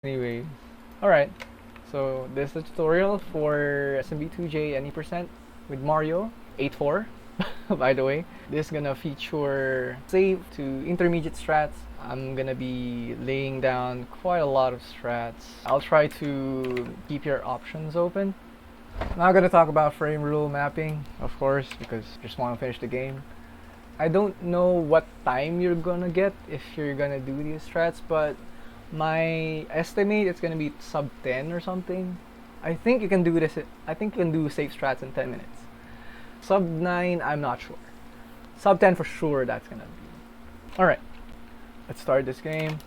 Anyway, alright. So this is a tutorial for SMB2J any percent with Mario 8.4. By the way, this is gonna feature save to intermediate strats. I'm gonna be laying down quite a lot of strats. I'll try to keep your options open. Now I'm gonna talk about frame rule mapping, of course, because I just want to finish the game. I don't know what time you're gonna get if you're gonna do these strats, but my estimate it's gonna be sub 10 or something. I think you can do this. I think you can do safe strats in 10 minutes. Sub 9, I'm not sure. Sub 10 for sure. That's gonna be. All right. Let's start this game.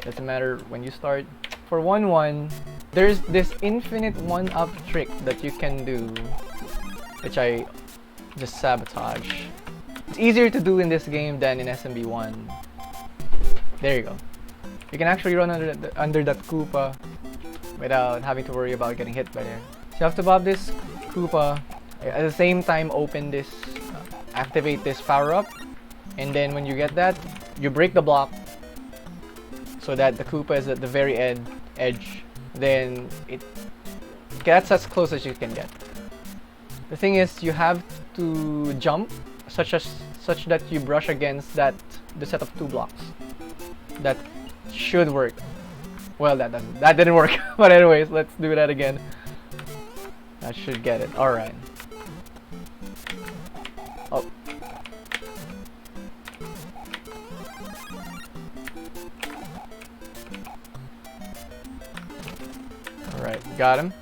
Doesn't matter when you start. For 1-1, there's this infinite one-up trick that you can do, which I just sabotage. It's easier to do in this game than in SMB1. There you go. You can actually run under that Koopa without having to worry about getting hit by there. So you have to pop this Koopa, at the same time open this, activate this power up, and then when you get that, you break the block so that the Koopa is at the very edge. Then it gets as close as you can get. The thing is, you have to jump such that you brush against the set of 2 blocks. That should work. Well, that didn't work. But anyways, let's do that again. That should get it. All right. Oh. All right, got him.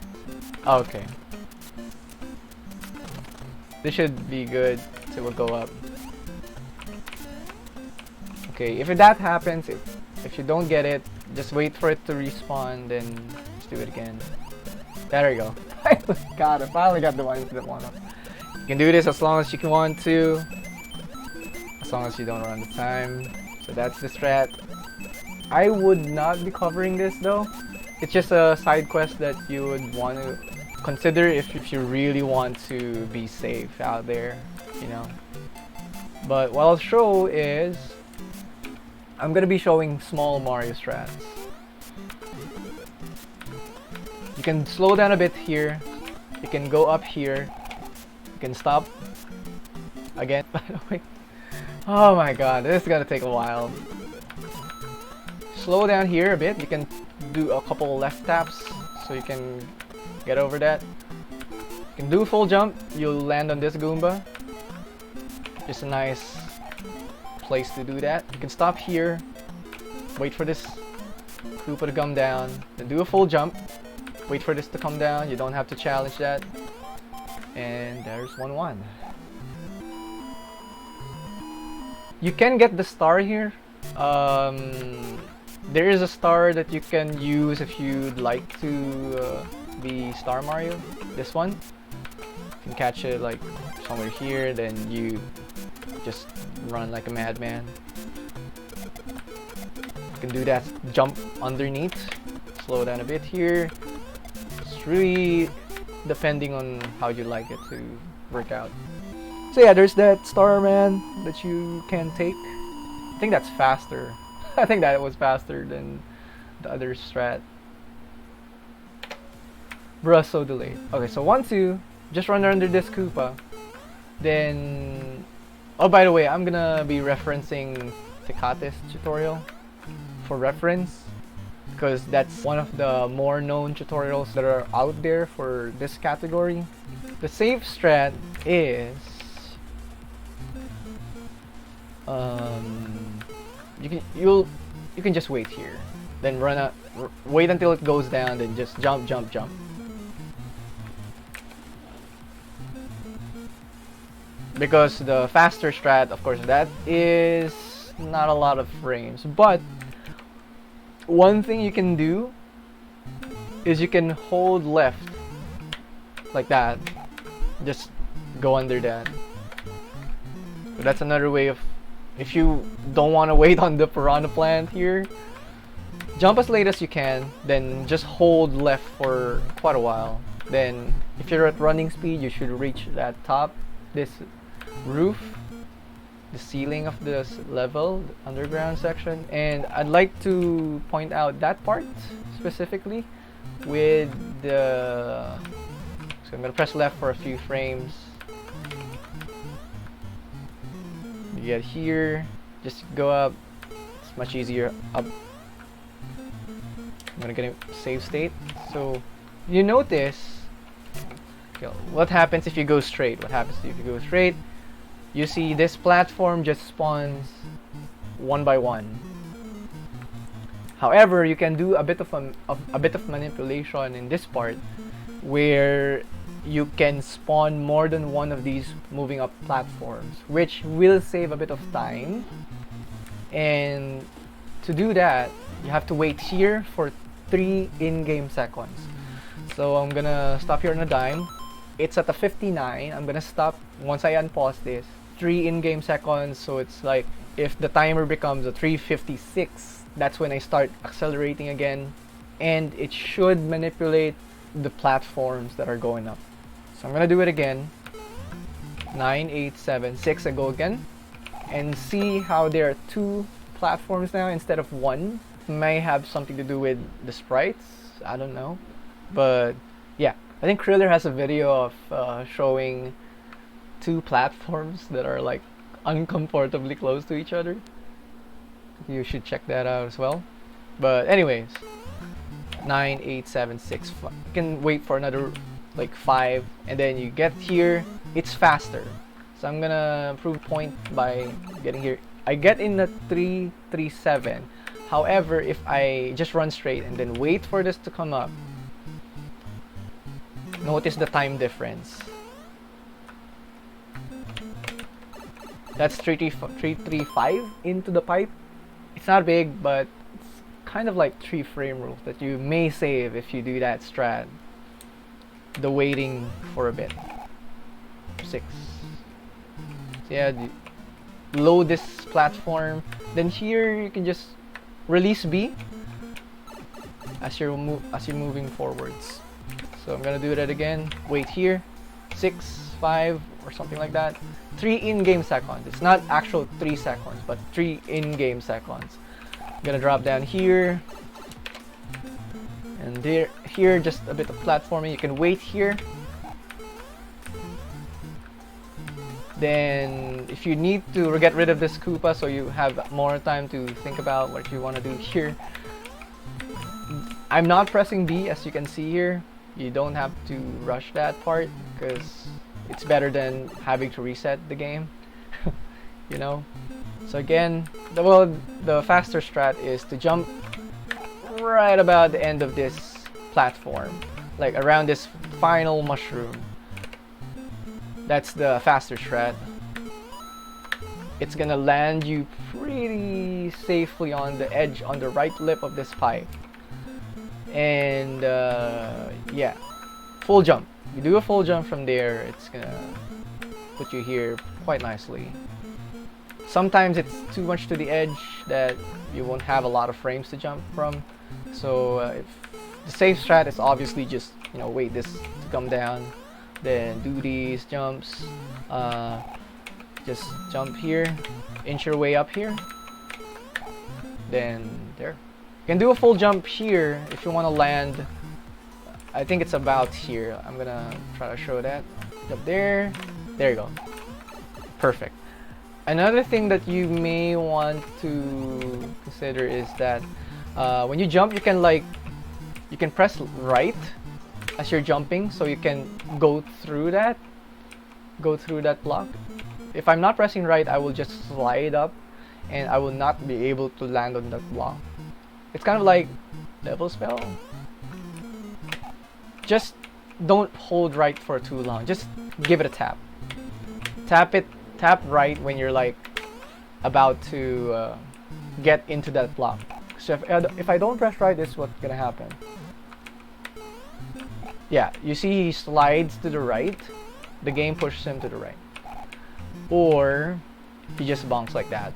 Okay. This should be good. So we'll go up. Okay, if that happens, if you don't get it, just wait for it to respawn, then just do it again. There you go. Got it. Finally got the one up. You can do this as long as you can want to, as long as you don't run the time. So that's the strat. I would not be covering this though. It's just a side quest that you would want to consider if you really want to be safe out there, you know. But what I'll show is, I'm gonna be showing small Mario strats. You can slow down a bit here. You can go up here. You can stop. Again, by the way. Oh my god, this is gonna take a while. Slow down here a bit. You can do a couple left taps so you can get over that. You can do full jump. You'll land on this Goomba. Just a nice place to do that. You can stop here, wait for this Koopa to come down, then do a full jump, wait for this to come down. You don't have to challenge that. And there's 1-1. You can get the star here. There is a star that you can use if you'd like to be Star Mario. This one. You can catch it like somewhere here, then you just run like a madman. You can do that jump underneath. Slow down a bit here. It's really depending on how you like it to work out. So yeah, there's that Starman that you can take. I think that's faster. I think that was faster than the other strat. Bruh, so delayed. Okay, so 1-2, just run under this Koopa. Then, oh, by the way, I'm gonna be referencing Tekate's tutorial for reference, because that's one of the more known tutorials that are out there for this category. The safe strat is you can just wait here, then wait until it goes down, then just jump. Because the faster strat, of course, that is not a lot of frames. But one thing you can do is you can hold left like that. Just go under that. So that's another way of, if you don't want to wait on the piranha plant here, jump as late as you can, then just hold left for quite a while. Then if you're at running speed, you should reach that top, this roof, the ceiling of this level, the underground section, and I'd like to point out that part specifically with the. So I'm gonna press left for a few frames. You get here, just go up. It's much easier up. I'm gonna get a save state. So you notice, okay, what happens if you go straight? What happens if you go straight? You see this platform just spawns one by one. However, you can do a bit of manipulation in this part, where you can spawn more than one of these moving up platforms, which will save a bit of time. And to do that, you have to wait here for 3 in-game seconds. So I'm gonna stop here on a dime. It's at a 59. I'm gonna stop once I unpause this. 3 in-game seconds, so it's like if the timer becomes a 3:56, that's when I start accelerating again, and it should manipulate the platforms that are going up. So I'm gonna do it again. 9, 8, 7, 6. I go again, and see how there are 2 platforms now instead of 1. May have something to do with the sprites. I don't know, but yeah, I think Kriller has a video of showing 2 platforms that are like uncomfortably close to each other. You should check that out as well. But anyways, 9, 8, 7, 6. You can wait for another like 5, and then you get here. It's faster. So I'm gonna prove point by getting here. I get in the 3:37. However, if I just run straight and then wait for this to come up, notice the time difference. That's 335 into the pipe. It's not big, but it's kind of like 3 frame rules that you may save if you do that strat. The waiting for a bit. 6. So yeah, load this platform. Then here you can just release B as you're moving forwards. So I'm gonna do that again. Wait here. 6, 5, or something like that. 3 in-game seconds. It's not actual 3 seconds, but 3 in-game seconds. I'm gonna drop down here, and here just a bit of platforming. You can wait here. Then if you need to get rid of this Koopa so you have more time to think about what you want to do here, I'm not pressing B, as you can see here. You don't have to rush that part because it's better than having to reset the game. You know. So again, the faster strat is to jump right about the end of this platform, like around this final mushroom. That's the faster strat. It's gonna land you pretty safely on the edge, on the right lip of this pipe. And yeah, full jump. You do a full jump from there, it's gonna put you here quite nicely. Sometimes it's too much to the edge that you won't have a lot of frames to jump from. So if the safe strat is obviously just, you know, wait this to come down, then do these jumps. Just jump here, inch your way up here, then there. You can do a full jump here if you want to land. I think it's about here. I'm gonna try to show that. Jump there. There you go. Perfect. Another thing that you may want to consider is that when you jump, you can press right as you're jumping, so you can go through that block. If I'm not pressing right, I will just slide up and I will not be able to land on that block. It's kind of like level spell. Just don't hold right for too long. Just give it a tap. Tap right when you're like about to get into that block. So if I don't press right, this is what's gonna happen. Yeah, you see he slides to the right. The game pushes him to the right. Or he just bonks like that.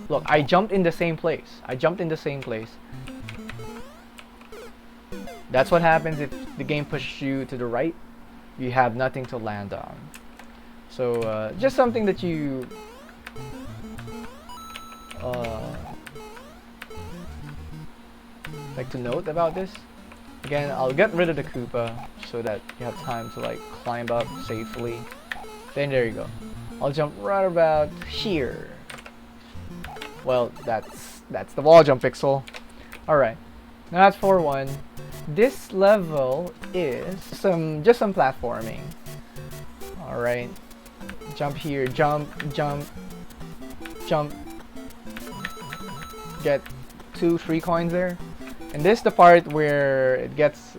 Look, I jumped in the same place. That's what happens if the game pushes you to the right. You have nothing to land on. So just something that you like to note about this. Again, I'll get rid of the Koopa so that you have time to like climb up safely. Then there you go. I'll jump right about here. Well, that's the wall jump pixel. Alright, now that's 4-1. This level is just some platforming. Alright, jump here, jump, jump, jump. Get 2-3 coins there. And this is the part where it gets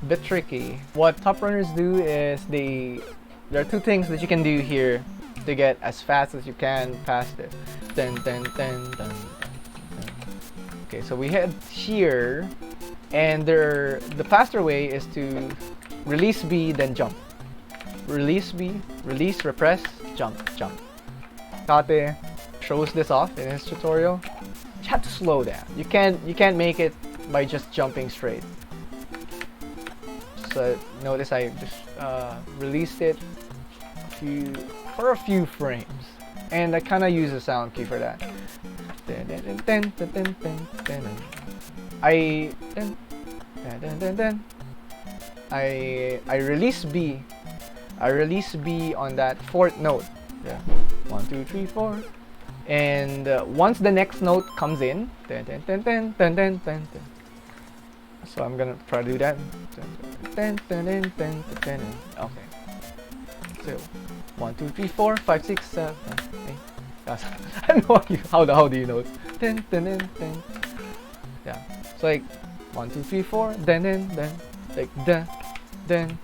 a bit tricky. What top runners do is there are two things that you can do here to get as fast as you can past it. Dun, dun, dun, dun, dun, dun. Okay, so we head here, and the faster way is to release B, then jump. Release B, release, repress, jump, jump. Kate shows this off in his tutorial. You have to slow down. You can't make it by just jumping straight. So notice I just released it for a few frames, and I kind of use a sound cue for that. I release B. I release B on that 4th note. Yeah. 1, 2, 3, 4. And once the next note comes in, so I'm gonna try to do that. Okay. So 1, 2, 3, 4, 5, 6, 7, 8. I don't know how do you know it? Yeah. So like 1, 2, 3, 4. Then like then.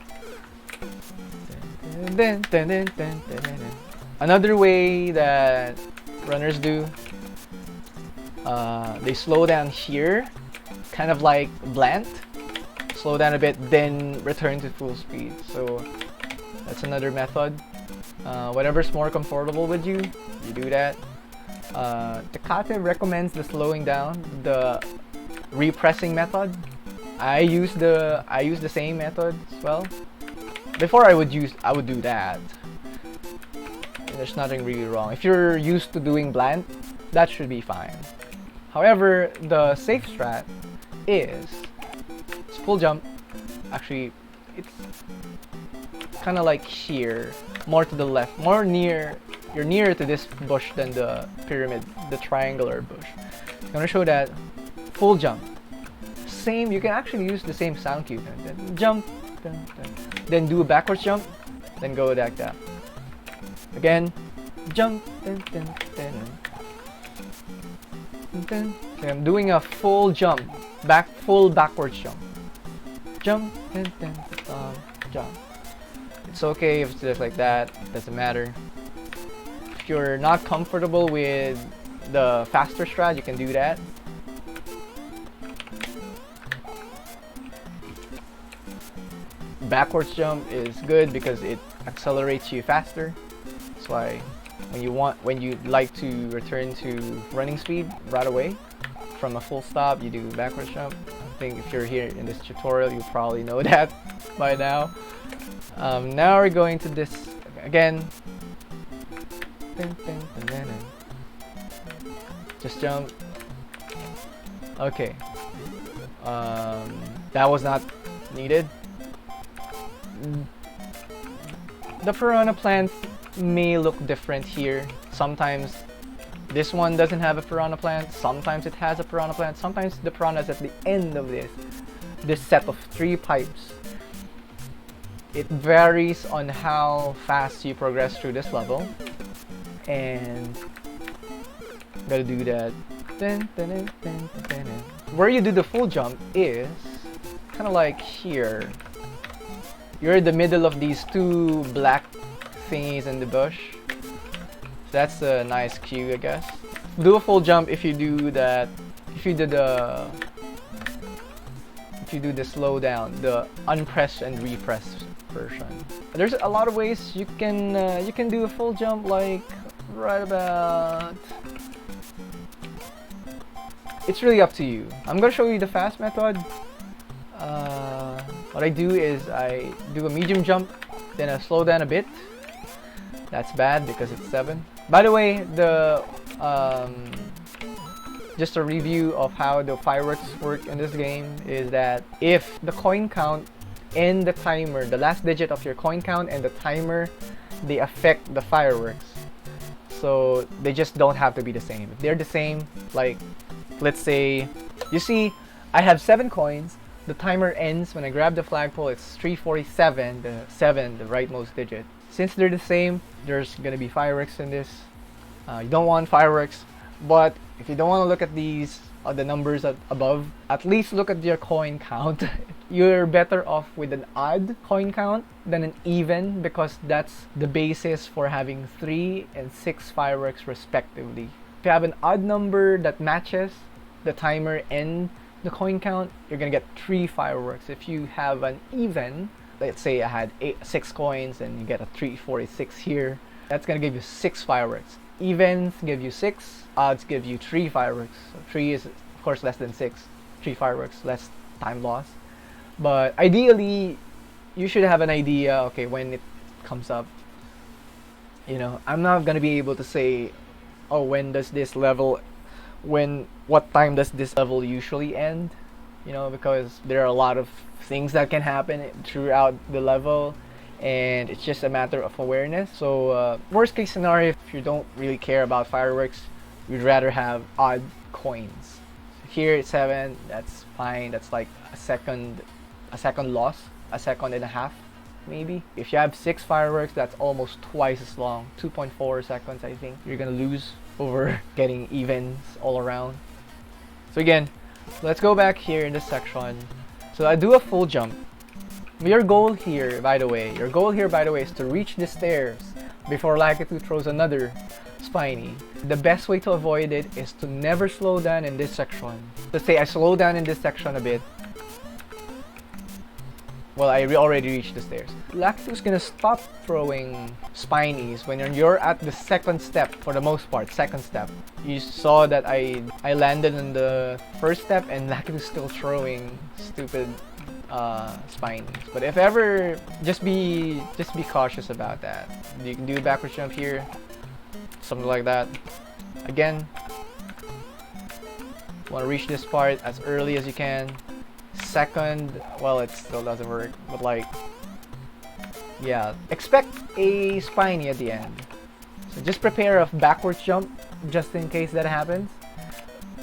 Another way that runners do, they slow down here, kind of like Blant. Slow down a bit, then return to full speed. So that's another method. Whatever's more comfortable with you, you do that. Tecate recommends the slowing down, the repressing method. I use the same method as well. Before I would do that. There's nothing really wrong. If you're used to doing Blant, that should be fine. However, the safe strat is full jump. Actually, it's kind of like here, more to the left, you're nearer to this bush than the pyramid, the triangular bush. I'm gonna show that full jump. Same, you can actually use the same sound cue. Then jump, then do a backwards jump, then go like that. Again, jump, so I'm doing a full jump, full backwards jump. Jump, jump. It's okay if it's just like that, it doesn't matter. If you're not comfortable with the faster strat, you can do that. Backwards jump is good because it accelerates you faster. That's why when you like to return to running speed right away from a full stop, you do backwards jump. I think if you're here in this tutorial, you probably know that by now. Now we're going to this again. Just jump. Okay. That was not needed. The piranha plants may look different here. Sometimes this one doesn't have a piranha plant, sometimes it has a piranha plant, sometimes the piranha is at the end of this set of 3 pipes. It varies on how fast you progress through this level, and I'm gonna do that. Where you do the full jump is kind of like here. You're in the middle of these 2 black thingies in the bush. That's a nice cue, I guess. Do a full jump if you do that. If you do the slowdown, the unpress and repress version. There's a lot of ways you can do a full jump, like right about. It's really up to you. I'm gonna show you the fast method. What I do is I do a medium jump, then I slow down a bit, That's bad because it's 7. By the way, the just a review of how the fireworks work in this game is that if the coin count and the timer, the last digit of your coin count and the timer, they affect the fireworks. So they just don't have to be the same. If they're the same, like let's say, you see, I have 7 coins. The timer ends when I grab the flagpole. It's 347, the 7, the rightmost digit. Since they're the same, there's gonna be fireworks in this. You don't want fireworks, but if you don't want to look at these the numbers above, at least look at your coin count. You're better off with an odd coin count than an even, because that's the basis for having 3 and 6 fireworks respectively. If you have an odd number that matches the timer and the coin count, you're gonna get 3 fireworks. If you have an even, let's say I had 6 coins and you get a 346 here, that's gonna give you 6 fireworks. Evens give you 6, odds give you 3 fireworks. So 3 is of course less than 6. 3 fireworks, less time loss. But ideally, you should have an idea, okay, when it comes up. You know, I'm not gonna be able to say, oh, when does this level, what time does this level usually end? You know, because there are a lot of things that can happen throughout the level, and it's just a matter of awareness. So worst case scenario, if you don't really care about fireworks, you'd rather have odd coins. Here it's 7, that's fine. That's like a second loss, a second and a half maybe. If you have 6 fireworks, that's almost twice as long, 2.4 seconds. I think you're gonna lose over getting evens all around. So again, let's go back here in this section. So I do a full jump. Your goal here, by the way, is to reach the stairs before Lakitu throws another spiny. The best way to avoid it is to never slow down in this section. Let's say I slow down in this section a bit. Well, I already reached the stairs. Lakitu's gonna stop throwing spinies when you're at the second step, for the most part, second step. You saw that I landed on the first step and Lakitu's still throwing stupid spinies. But if ever, just be cautious about that. You can do a backwards jump here, something like that. Again, want to reach this part as early as you can. Second, well, it still doesn't work, but like, yeah, expect a spiny at the end. So just prepare a backwards jump just in case that happens.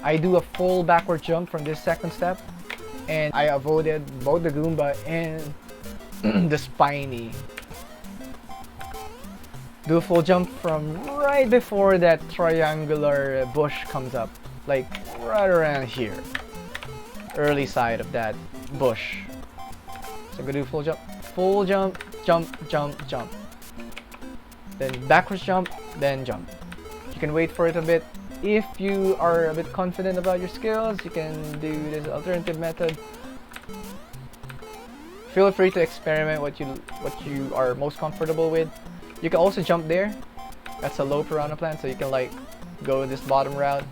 I do a full backward jump from this second step, and I avoided both the Goomba and the spiny. Do a full jump from right before that triangular bush comes up, like right around here, early side of that bush. So I'm gonna do full jump, jump, jump, jump, then backwards jump, then jump. You can wait for it a bit. If you are a bit confident about your skills, you can do this alternative method. Feel free to experiment what you are most comfortable with. You can also jump there. That's a low piranha plant, so you can like go this bottom route.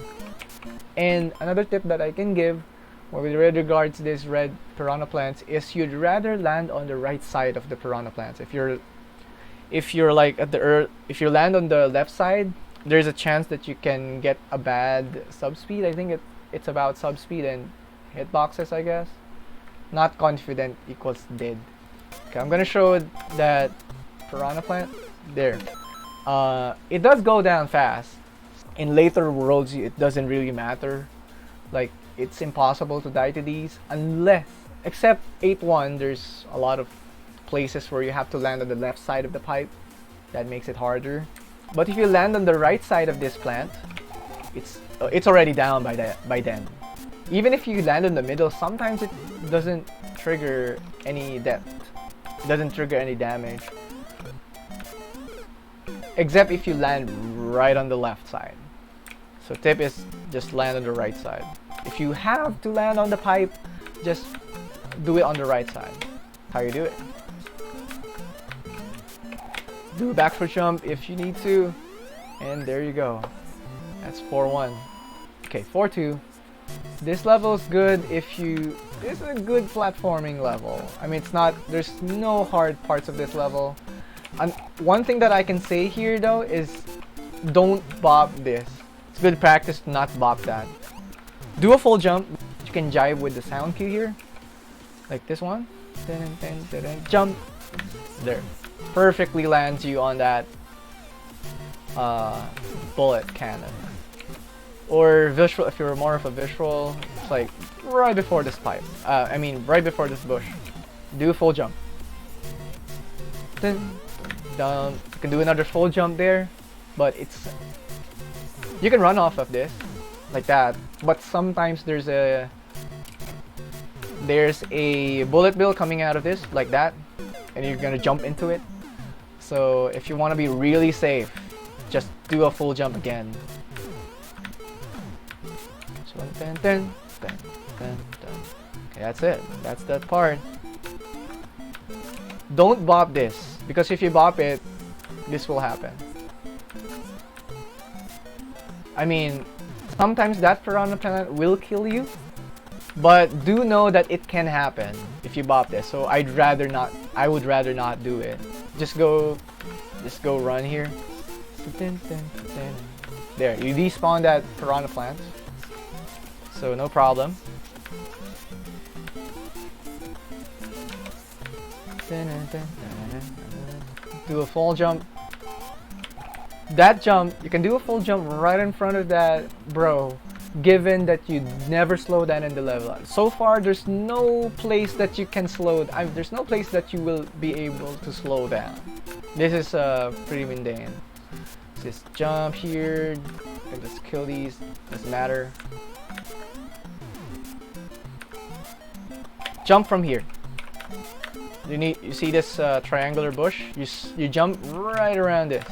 And another tip that I can give with regards to this red piranha plants is you'd rather land on the right side of the piranha plants. If you're like at the if you land on the left side, there's a chance that you can get a bad subspeed. I think it's about subspeed and hitboxes, I guess. Not confident equals dead. Okay, I'm gonna show that piranha plant there. It does go down fast. In later worlds, it doesn't really matter. Like, it's impossible to die to these unless, except 8-1, there's a lot of places where you have to land on the left side of the pipe. That makes it harder. But if you land on the right side of this plant, it's already down by then. Even if you land in the middle, sometimes it doesn't trigger any death. It doesn't trigger any damage. Except if you land right on the left side. So tip is just land on the right side. If you have to land on the pipe, just do it on the right side. How you do it? Do a backward jump if you need to, and there you go. That's 4-1. Okay, 4-2. This level is good if you... This is a good platforming level. I mean, it's not... There's no hard parts of this level. And one thing that I can say here though is don't bop this. It's good practice to not bop that. Do a full jump. You can jive with the sound cue here, like this one. Jump. There. Perfectly lands you on that bullet cannon. Or visual, if you're more of a visual, it's like right before this pipe. I mean, right before this bush. Do a full jump. Then, down. You can do another full jump there, but it's you can run off of this like that. But sometimes there's a bullet bill coming out of this like that, and you're gonna jump into it. So if you want to be really safe, just do a full jump again. So, okay, that's it. That's that part. Don't bop this, because if you bop it, this will happen. I mean, sometimes that piranha plant will kill you, but do know that it can happen if you bop this. So I would rather not do it. Just go run here. There, you despawn that piranha plant, so no problem. Do a full jump. That jump, you can do a full jump right in front of that bro, given that you never slow down in the level. So far, there's no place that you can slow. There's no place that you will be able to slow down. This is pretty mundane. Just jump here and just kill these. Doesn't matter. Jump from here. You see this triangular bush? You jump right around this.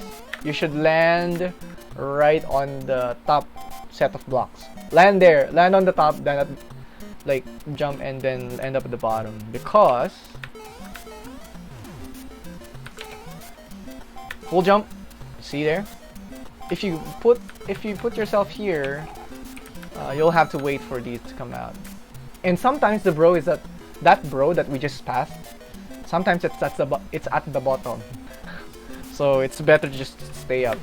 You should land right on the top set of blocks. Land there. Land on the top, then like jump and then end up at the bottom. Because full jump. See there? If you put yourself here, you'll have to wait for these to come out. And sometimes the bro is that bro that we just passed. Sometimes it's at the bottom. So it's better to just stay up.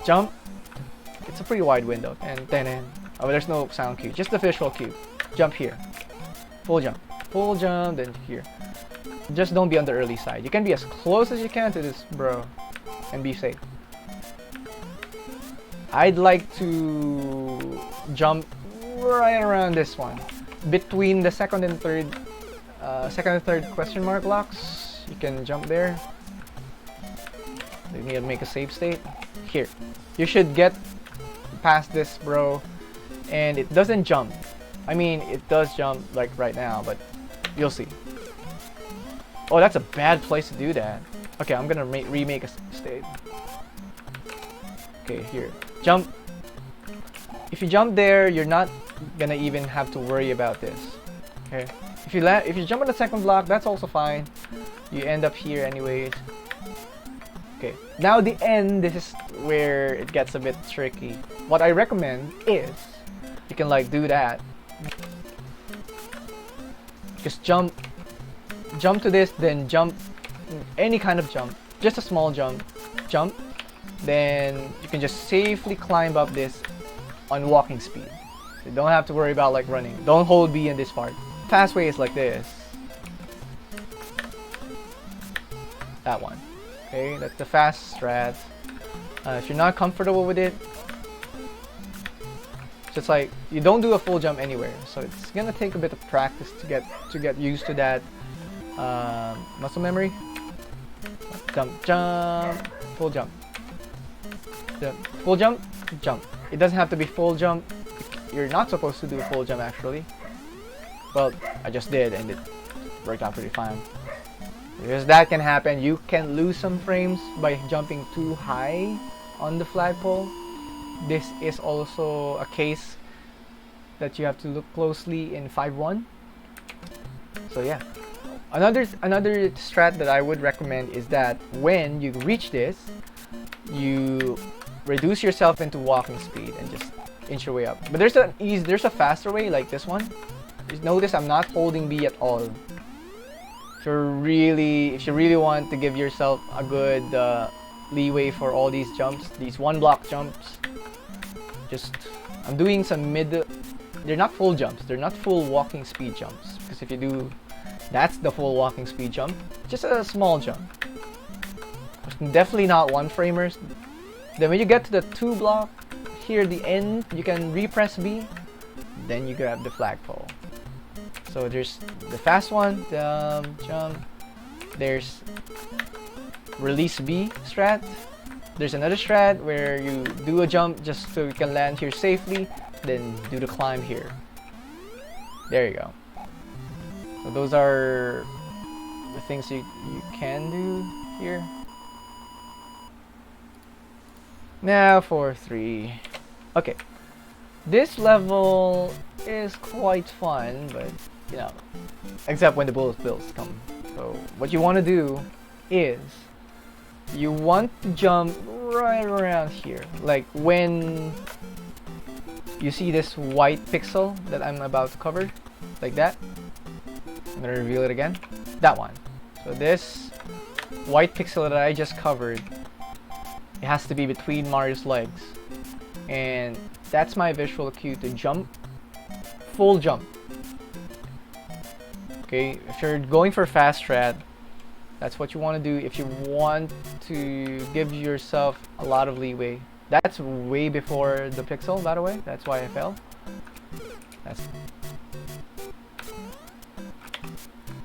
Jump. It's a pretty wide window. And then oh, there's no sound cue, just the visual cue. Jump here. Full jump. Full jump, then here. Just don't be on the early side. You can be as close as you can to this bro and be safe. I'd like to jump right around this one. Between the second and third question mark blocks. You can jump there. You need to make a save state. Here. You should get past this bro. And it doesn't jump. I mean, it does jump like right now, but you'll see. Oh, that's a bad place to do that. Okay, I'm gonna remake a state. Okay, here. Jump. If you jump there, you're not gonna even have to worry about this. Okay. If you jump on the second block, that's also fine. You end up here anyways. Okay. Now the end, this is where it gets a bit tricky. What I recommend is you can like do that. Just jump to this, then jump any kind of jump. Just a small jump. Jump. Then you can just safely climb up this on walking speed. You don't have to worry about like running. Don't hold B in this part. Fast way is like this. That one. Okay, that's the fast strat. If you're not comfortable with it, just like you don't do a full jump anywhere, so it's gonna take a bit of practice to get used to that muscle memory. Jump, jump, full jump, jump, full jump, jump. It doesn't have to be full jump. You're not supposed to do a full jump actually. Well, I just did and it worked out pretty fine. Because that can happen. You can lose some frames by jumping too high on the flagpole. This is also a case that you have to look closely in 5.1. So yeah. Another strat that I would recommend is that when you reach this, you reduce yourself into walking speed and just inch your way up. But there's a faster way like this one. Just notice I'm not holding B at all. if you really want to give yourself a good leeway for all these jumps, these one block jumps, I'm doing some they're not full jumps, they're not full walking speed jumps, because if you do, that's the full walking speed jump, just a small jump. Definitely not one framers. Then when you get to the 2 block, here at the end, you can repress B, then you grab the flagpole. So there's the fast one, jump, there's release B strat, there's another strat where you do a jump just so you can land here safely, then do the climb here. There you go. So those are the things you can do here. Now for 3. Okay. This level is quite fun, but you know, except when the bullet bills come. So what you want to do is you want to jump right around here. Like when you see this white pixel that I'm about to cover, like that. I'm gonna reveal it again. That one. So this white pixel that I just covered, it has to be between Mario's legs. And that's my visual cue to jump. Full jump. Okay, if you're going for fast strat, that's what you want to do. If you want to give yourself a lot of leeway, that's way before the pixel, by the way. That's why I fell.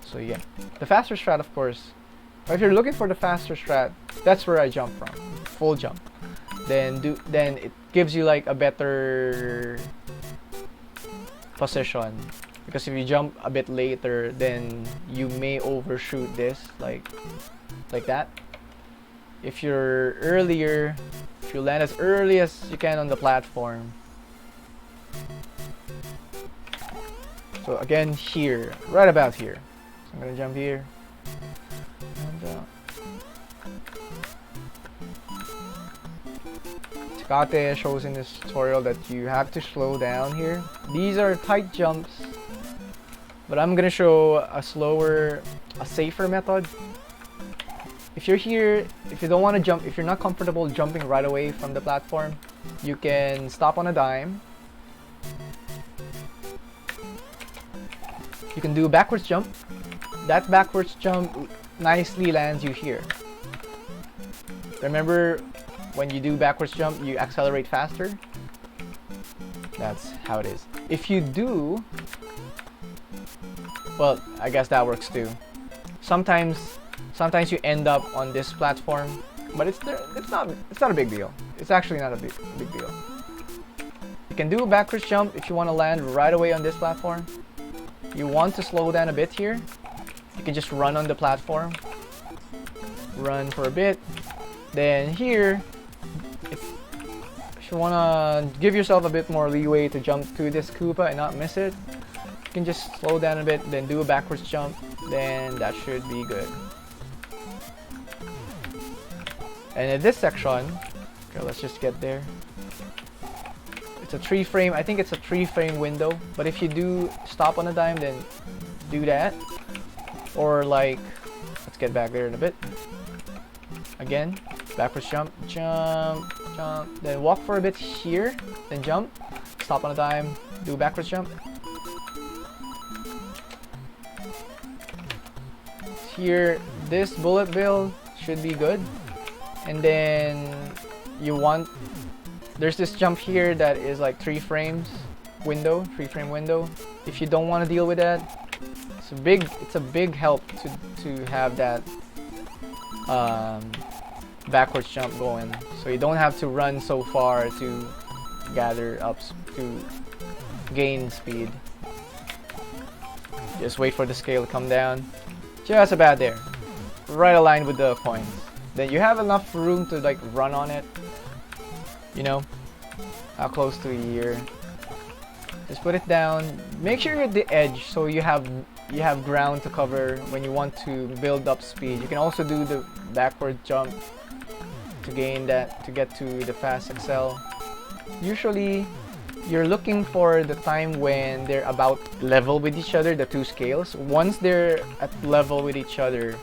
So yeah, the faster strat, of course. If you're looking for the faster strat, that's where I jump from. Full jump. Then it gives you like a better position, because if you jump a bit later, then you may overshoot this like that. If you're earlier, if you land as early as you can on the platform. So again, here, right about here. So I'm gonna jump here. And, Kate shows in this tutorial that you have to slow down here. These are tight jumps, but I'm gonna show a safer method. If you're here, if you don't want to jump, if you're not comfortable jumping right away from the platform, you can stop on a dime. You can do a backwards jump. That backwards jump nicely lands you here. Remember, when you do backwards jump, you accelerate faster. That's how it is. If you do, well, I guess that works too. Sometimes you end up on this platform, but it's not a big deal. It's actually not a big deal. You can do a backwards jump if you want to land right away on this platform. You want to slow down a bit here, you can just run on the platform. Run for a bit. Then here, if you want to give yourself a bit more leeway to jump to this Koopa and not miss it, you can just slow down a bit, then do a backwards jump, then that should be good. And in this section, okay, let's just get there. It's a 3-frame, I think it's a 3-frame window, but if you do stop on a dime, then do that. Or like, let's get back there in a bit. Again, backwards jump, jump, jump, then walk for a bit here, then jump, stop on a dime, do a backwards jump. Here, this bullet bill should be good. And then there's this jump here that is like 3-frame window. If you don't want to deal with that, it's a big help to have that backwards jump going, so you don't have to run so far to to gain speed. Just wait for the scale to come down, just about there, right aligned with the coins. Then you have enough room to like run on it, you know, how close to here. Just put it down, make sure you're at the edge so you have ground to cover when you want to build up speed. You can also do the backward jump to gain that, to get to the fast excel. Usually you're looking for the time when they're about level with each other, the two scales. Once they're at level with each other,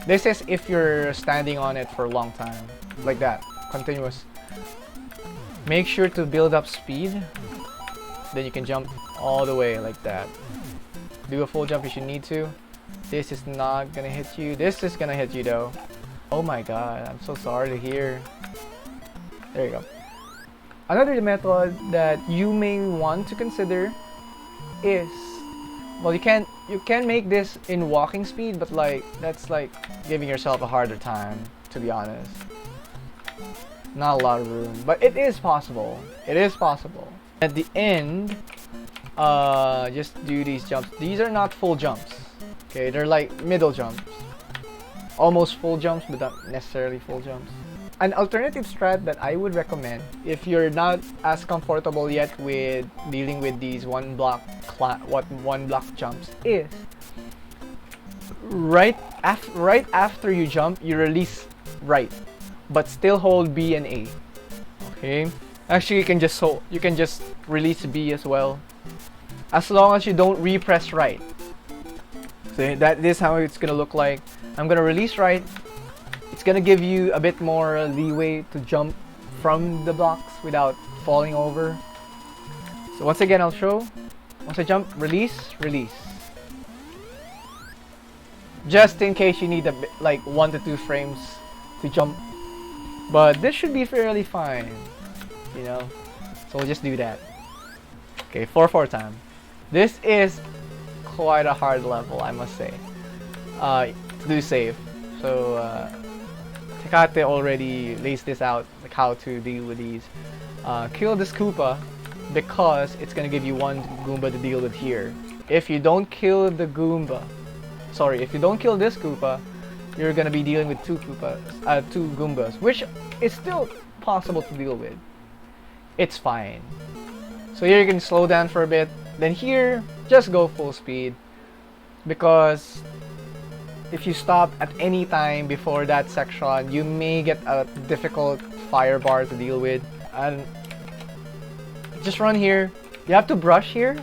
this is if you're standing on it for a long time, like that, continuous. Make sure to build up speed, then you can jump all the way like that. Do a full jump if you need to. This is not gonna hit you. This is gonna hit you though. Oh my god, I'm so sorry to hear. There you go. Another method that you may want to consider is, well, you can make this in walking speed, but like that's like giving yourself a harder time, to be honest. Not a lot of room, but it is possible. It is possible. At the end, just do these jumps. These are not full jumps. Okay, they're like middle jumps. Almost full jumps, but not necessarily full jumps. An alternative strat that I would recommend if you're not as comfortable yet with dealing with these one block jumps is right after you jump, you release right, but still hold B and A. Okay, actually you can just release B as well, as long as you don't repress right. So that is how it's gonna look like. I'm gonna release right. It's gonna give you a bit more leeway to jump from the blocks without falling over. So once again, I'll show. Once I jump, release, release. Just in case you need like 1 to 2 frames to jump. But this should be fairly fine, you know. So we'll just do that. Okay, 4-4 time. This is quite a hard level, I must say. To do save. So Tecate already lays this out, like how to deal with these. Kill this Koopa because it's gonna give you 1 Goomba to deal with here. If you don't kill the Goomba, sorry, if you don't kill this Koopa, you're gonna be dealing with 2 Goombas, which is still possible to deal with. It's fine. So here you can slow down for a bit. Then here, just go full speed, because if you stop at any time before that section, you may get a difficult fire bar to deal with. And just run here. You have to brush here,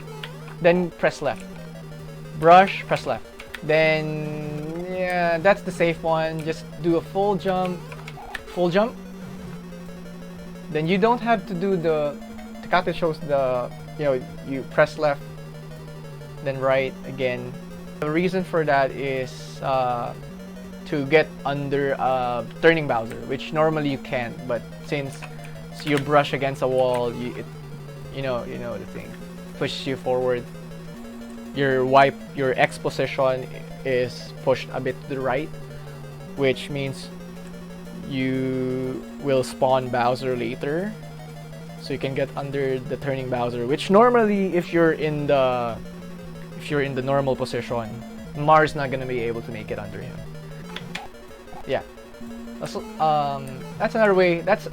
then press left. Brush, press left. Then, yeah, that's the safe one. Just do a full jump. Full jump. Then you don't have to do the... Tecate shows the... You know, you press left, then right again. The reason for that is to get under turning Bowser, which normally you can't. But since you brush against a wall, you know the thing, pushes you forward. Your X position is pushed a bit to the right, which means you will spawn Bowser later, so you can get under the turning Bowser. Which normally, if you're in the normal position, Mar's not gonna be able to make it under him. Yeah, that's another way. That's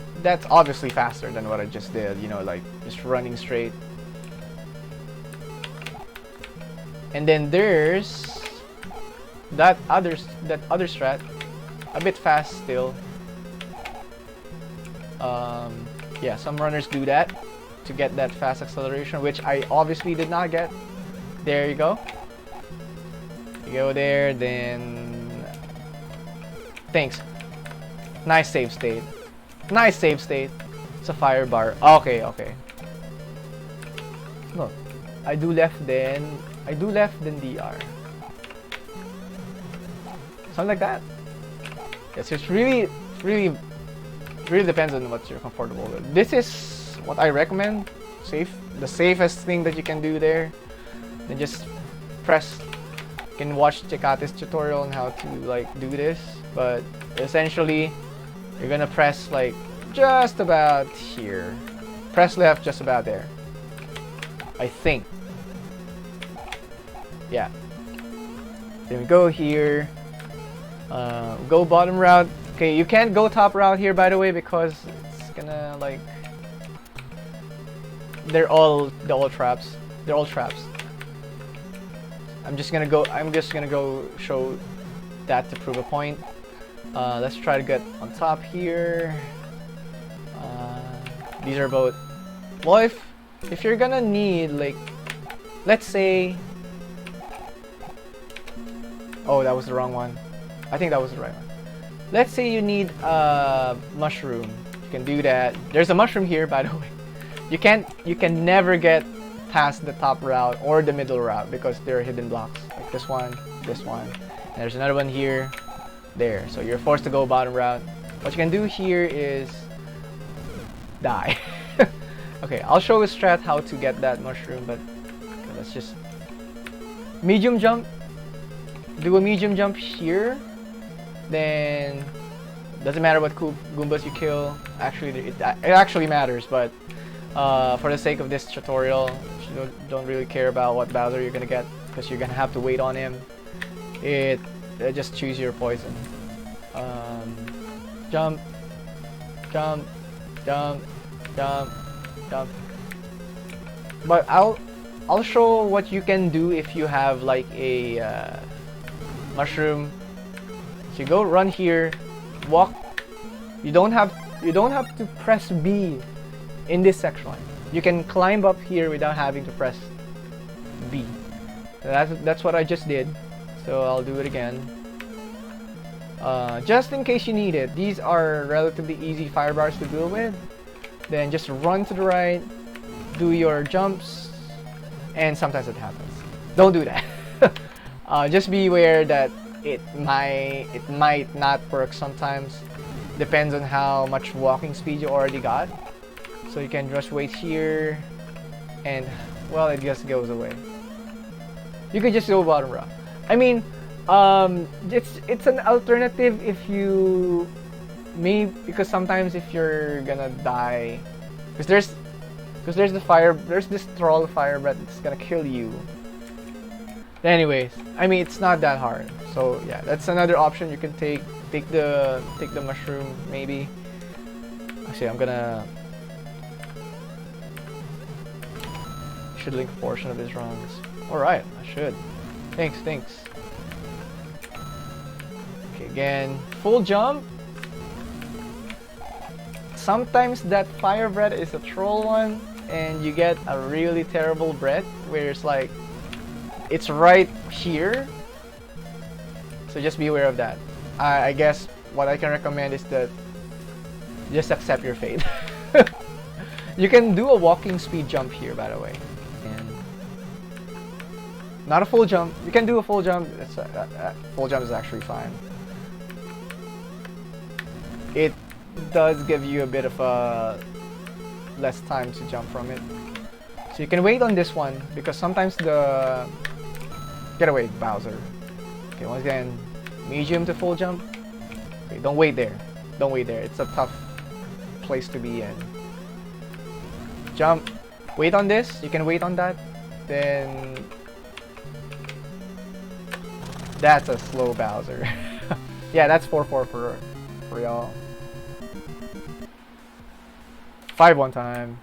obviously faster than what I just did. You know, like just running straight. And then there's that other strat, a bit fast still. Yeah, some runners do that to get that fast acceleration, which I obviously did not get. There you go. You go there, then... Thanks. Nice save state. Nice save state. It's a fire bar. Okay, okay. Look, I do left then DR. Something like that. Yes, it's really depends on what you're comfortable with. This is what I recommend. The safest thing that you can do there. Then just press. You can watch Tecate's tutorial on how to like do this, but essentially you're gonna press like just about here. Press left just about there, I think. Yeah. Then we go here. Go bottom route. Okay, you can't go top route here, by the way, because it's gonna like they're all traps. They're all traps. I'm just gonna go show that to prove a point. Let's try to get on top here. These are both. Well, if you're gonna need, like, let's say, oh, that was the wrong one. I think that was the right one. Let's say you need a mushroom. You can do that. There's a mushroom here, by the way. You can never get past the top route or the middle route because there are hidden blocks. Like this one. And there's another one here, there. So you're forced to go bottom route. What you can do here is die. Okay, I'll show a strat how to get that mushroom, but let's just medium jump. Do a medium jump here. Then doesn't matter what Goombas you kill. Actually, it actually matters, but for the sake of this tutorial, you don't really care about what Bowser you're gonna get because you're gonna have to wait on him. Just choose your poison. Jump, jump, jump, jump, jump. But I'll show what you can do if you have like a mushroom. So you go run here, walk. You don't have to press B in this section. You can climb up here without having to press B. That's what I just did. So I'll do it again. Just in case you need it. These are relatively easy fire bars to deal with. Then just run to the right, do your jumps, and sometimes it happens. Don't do that. Just be aware that it might not work sometimes. Depends on how much walking speed you already got. So you can just wait here, and well, it just goes away. You could just go bottom row. I mean, it's an alternative if you because sometimes if you're gonna die, because there's this troll fire breath that's gonna kill you. Anyways, I mean, it's not that hard. So yeah, that's another option you can take. Take the mushroom maybe. Actually, I'm gonna should link a portion of his runs. All right, I should. Thanks. Okay, again, full jump. Sometimes that fire breath is a troll one, and you get a really terrible breath where it's like it's right here. So just be aware of that. I guess what I can recommend is that just accept your fate. You can do a walking speed jump here, by the way, and not a full jump. You can do a full jump. Full jump is actually fine. It does give you a bit of less time to jump from it. So you can wait on this one because sometimes get away, Bowser. Okay, once again, medium to full jump. Okay, don't wait there. It's a tough place to be in. Jump. Wait on this. You can wait on that. Then that's a slow Bowser. Yeah, that's 4-4 for y'all. 5 one time.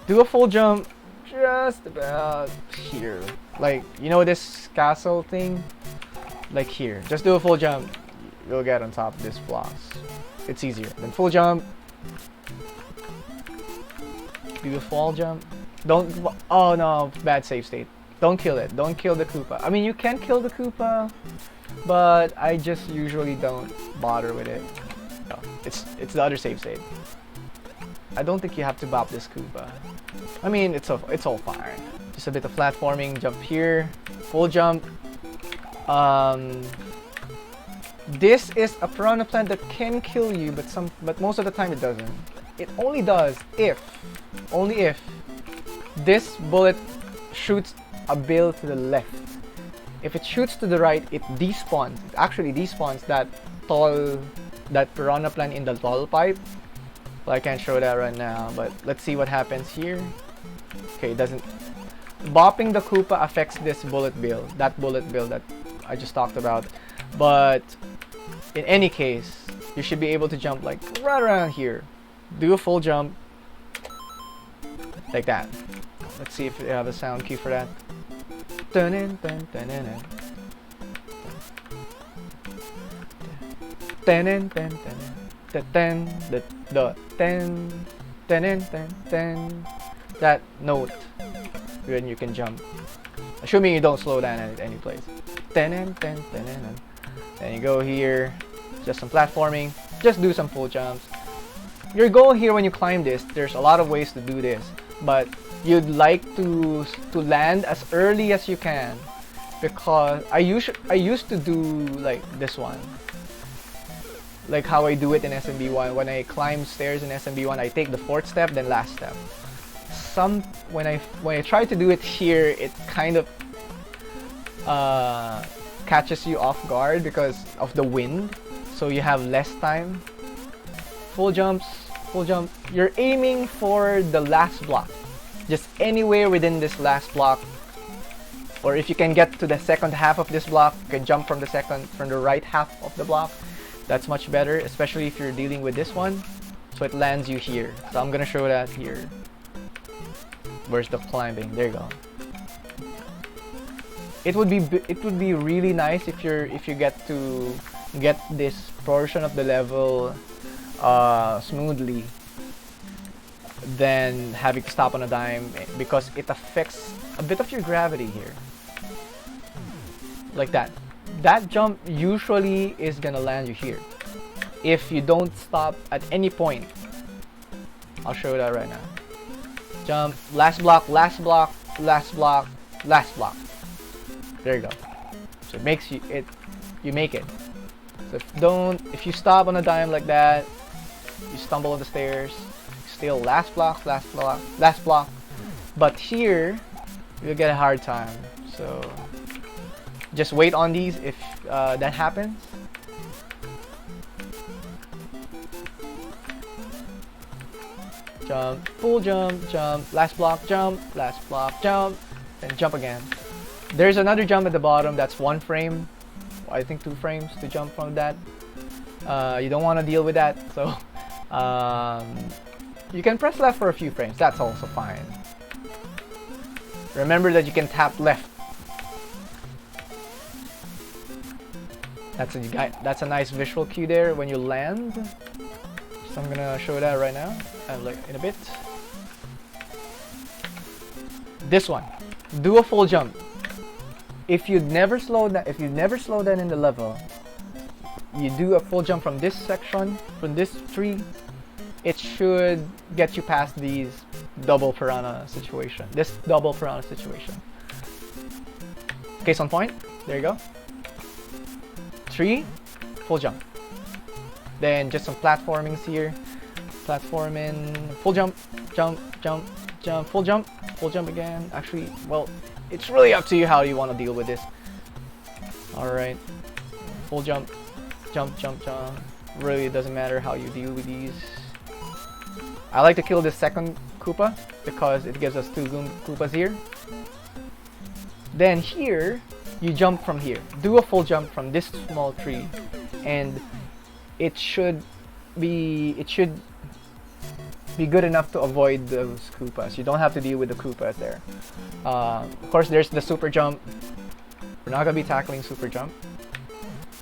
Do a full jump just about here. Like, you know this castle thing? Like here. Just do a full jump. You'll get on top of this blocks. It's easier. Then full jump. Do a fall jump. Don't. Oh no, bad save state. Don't kill it. Don't kill the Koopa. I mean, you can kill the Koopa, but I just usually don't bother with it. No, it's the other save state. I don't think you have to bop this Koopa. I mean, it's all fine. Just a bit of platforming. Jump here. Full jump. This is a piranha plant that can kill you, but most of the time it doesn't. It only does if this bullet shoots a bill to the left. If it shoots to the right, it despawns. It actually despawns that piranha plant in the tall pipe. Well, I can't show that right now, but let's see what happens here. Okay, it doesn't. Bopping the Koopa affects this bullet bill, that I just talked about. But in any case, you should be able to jump like right around here. Do a full jump like that. Let's see if we have a sound cue for that. Dun dun dun dun dun dun. Dun dun dun dun dun dun dun dun. ten, that note when you can jump, assuming you don't slow down at any place. Then you go here, just some platforming, just do some full jumps. Your goal here when you climb this, there's a lot of ways to do this, but you'd like to land as early as you can, because I used to do like this one, like how I do it in SMB1. When I climb stairs in SMB1, I take the fourth step, then last step. When I try to do it here, it kind of catches you off guard because of the wind, so you have less time. Full jump. You're aiming for the last block, just anywhere within this last block, or if you can get to the second half of this block, you can jump from the right half of the block. That's much better, especially if you're dealing with this one, so it lands you here. So I'm gonna show that here. Where's the climbing? There you go. It would be really nice if you get to get this portion of the level smoothly than having to stop on a dime, because it affects a bit of your gravity here. Like that. That jump usually is gonna land you here if you don't stop at any point. I'll show that right now. Jump, last block, last block, last block, last block. There you go. So it makes you make it. So if you stop on a dime like that, you stumble on the stairs, still last block, last block, last block. But here you'll get a hard time. So just wait on these if that happens. Jump, full jump, jump, last block, jump, and jump again. There's another jump at the bottom that's 1 frame, I think 2 frames to jump from that. You don't want to deal with that, so you can press left for a few frames, that's also fine. Remember that you can tap left. That's a nice visual cue there when you land. So I'm gonna show that right now, like in a bit. This one, do a full jump. If you've never slowed down in the level, you do a full jump from this section, from this tree, it should get you past these double piranha situation. Case on point. There you go. 3, full jump. Then just some platformings here. Platforming, full jump, jump, full jump again. Actually, well, it's really up to you how you want to deal with this. Alright. Full jump, jump. Really doesn't matter how you deal with these. I like to kill this second Koopa because it gives us 2 Koopas here. Then here, you jump from here. Do a full jump from this small tree, and it should be good enough to avoid those Koopas. You don't have to deal with the Koopas there. Of course, there's the super jump. We're not gonna be tackling super jump,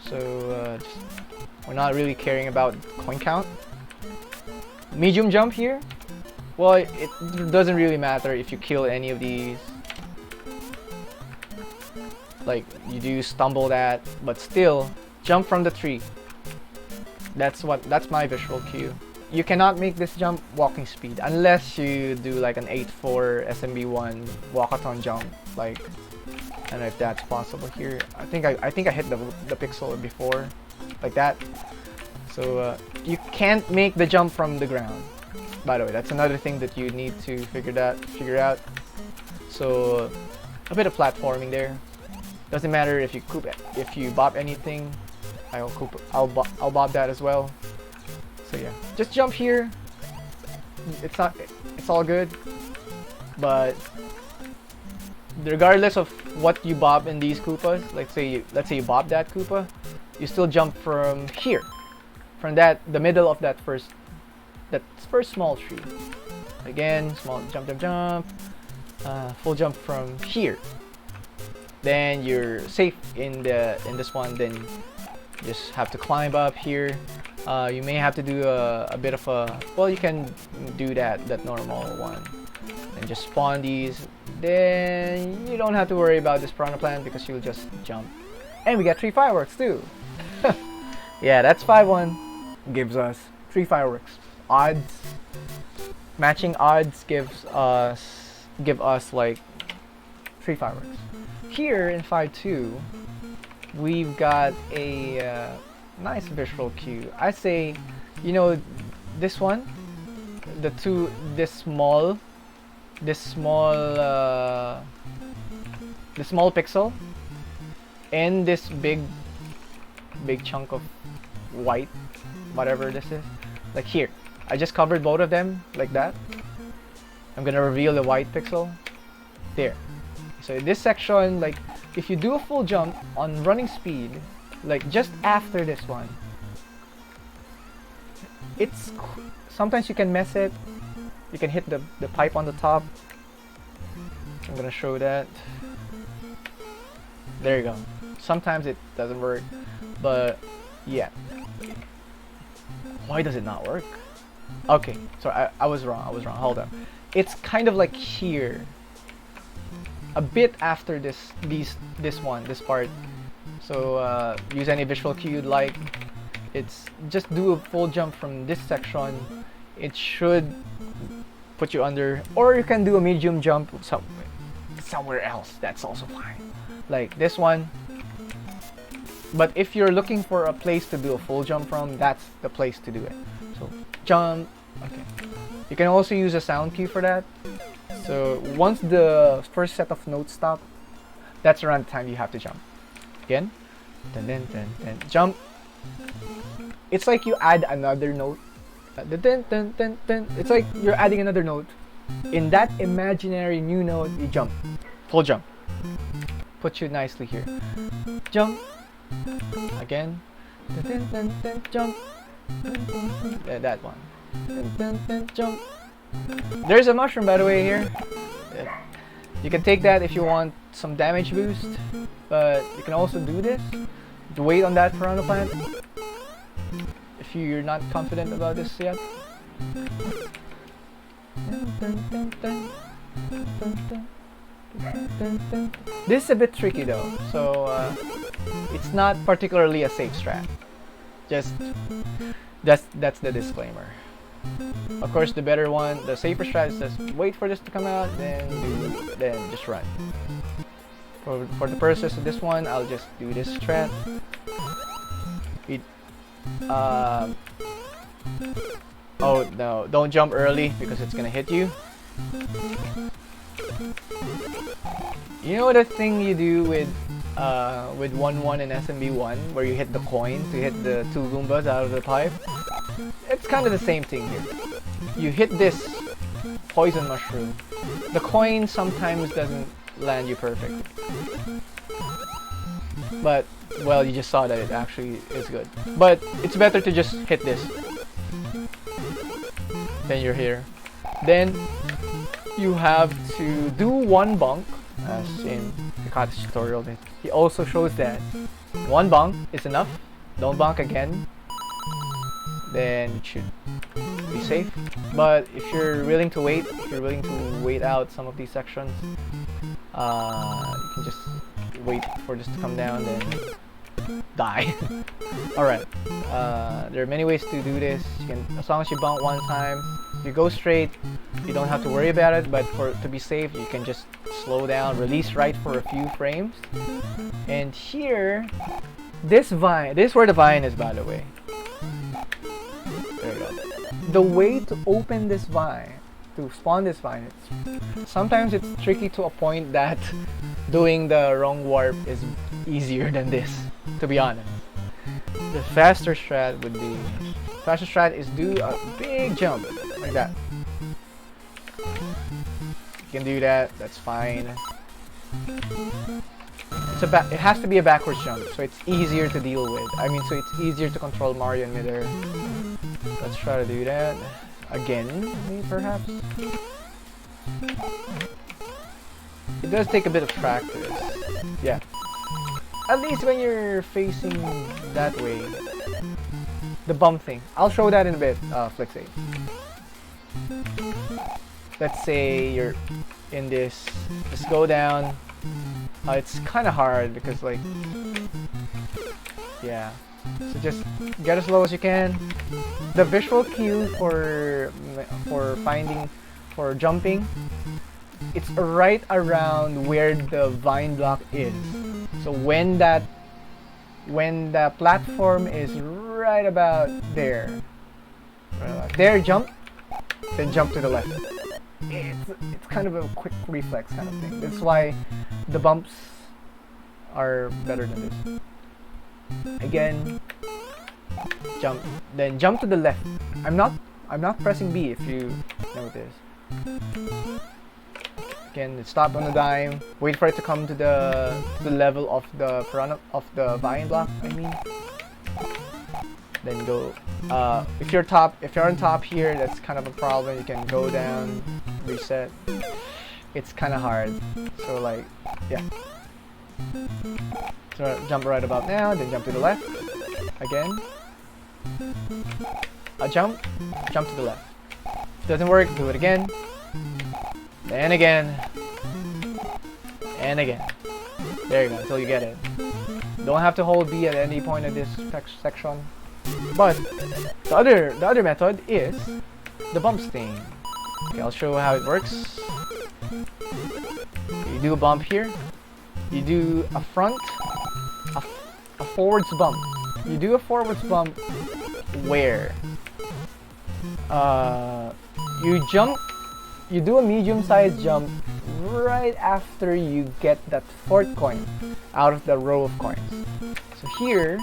so we're not really caring about coin count. Medium jump here. Well, it doesn't really matter if you kill any of these. Like, you do stumble that, but still jump from the tree. That's my visual cue. You cannot make this jump walking speed unless you do like an 8-4 SMB1 walkathon jump. Like, I don't know if that's possible here. I think I hit the pixel before, like that. So you can't make the jump from the ground. By the way, that's another thing that you need to figure out. So a bit of platforming there. Doesn't matter if you bob anything. I'll bob that as well. So yeah, just jump here. It's all good. But regardless of what you bob in these Koopas, let's say you bob that Koopa, you still jump from here, from the middle of that first small tree. Again, small jump, full jump from here. Then you're safe in this one. Then you just have to climb up here, You may have to do a bit of a, well, you can do that normal one and just spawn these. Then you don't have to worry about this piranha plant because you'll just jump. And we got 3 fireworks too. Yeah, that's 5-1. Gives us 3 fireworks. Odds, matching odds give us like 3 fireworks. Here in 5-2, we've got a nice visual cue. I say, you know, this one, this small pixel, and this big chunk of white, whatever this is. Like here, I just covered both of them like that. I'm gonna reveal the white pixel there. So in this section, like if you do a full jump on running speed, like just after this one, it's sometimes you can mess it. You can hit the pipe on the top. I'm gonna show that. There you go. Sometimes it doesn't work, but yeah. Why does it not work? Okay, so I was wrong. Hold on. It's kind of like here, a bit after this part. So use any visual cue you'd like. It's just do a full jump from this section. It should put you under, or you can do a medium jump somewhere else. That's also fine. Like this one. But if you're looking for a place to do a full jump from, that's the place to do it. So jump. Okay. You can also use a sound cue for that. So once the first set of notes stop, that's around the time you have to jump. Again. Dun, dun, dun, dun, jump. It's like you add another note. Dun, dun, dun, dun. It's like you're adding another note. In that imaginary new note, you jump. Full jump. Put you nicely here. Jump. Again. Dun, dun, dun, dun, jump. That one. Dun, dun, dun, jump. There's a mushroom, by the way, here. You can take that if you want some damage boost, but you can also do this to wait on that piranha plant if you're not confident about this yet. This is a bit tricky though, so it's not particularly a safe strat. Just that's the disclaimer. Of course, the better one, the safer strat is just wait for this to come out, then just run. For the purposes of this one, I'll just do this strat. Oh no, don't jump early because it's gonna hit you. You know the thing you do with 1-1 and SMB1 where you hit the coin to hit the 2 Goombas out of the pipe? It's kind of the same thing here. You hit this poison mushroom. The coin sometimes doesn't land you perfect. But, well, you just saw that it actually is good. But it's better to just hit this. Then you're here. Then you have to do 1 bonk, as in the cottage tutorial. He also shows that 1 bonk is enough. Don't bonk again. Then it should be safe. But if you're willing to wait, out some of these sections, you can just wait for this to come down, then die. Alright, there are many ways to do this. You can, as long as you bonk 1 time, if you go straight, you don't have to worry about it, but to be safe, you can just slow down, release right for a few frames. And here, this vine, this is where the vine is, by the way. There you go. The way to open this vine, to spawn this vine, sometimes it's tricky to a point that doing the wrong warp is easier than this, to be honest. The faster strat is do a big jump, like that. You can do that, that's fine. It has to be a backwards jump, so it's easier to deal with. I mean, so it's easier to control Mario in midair. Let's try to do that again, maybe, perhaps. It does take a bit of practice. Yeah. At least when you're facing that way, the bump thing. I'll show that in a bit, Flixate. Let's say you're in this, just go down. It's kind of hard because like, yeah. So just get as low as you can. The visual cue for jumping, it's right around where the vine block is. So when the platform is right about there, jump, then jump to the left. It's kind of a quick reflex kind of thing. That's why the bumps are better than this. Again, jump, then jump to the left. I'm not pressing B if you know this. Again, stop on the dime. Wait for it to come to the level of the piranha, of the vine block. I mean, then go. If you're on top here, that's kind of a problem. You can go down, reset. It's kind of hard. So like, yeah. So jump right about now, then jump to the left. Again. Jump to the left. If it doesn't work, do it again. And again. And again. There you go, until you get it. Don't have to hold B at any point of this section. But the other method is the bumps thing. Okay, I'll show how it works. You do a bump here. You do a forwards bump. You do a forwards bump where you do a medium-sized jump right after you get that fourth coin out of the row of coins. So here,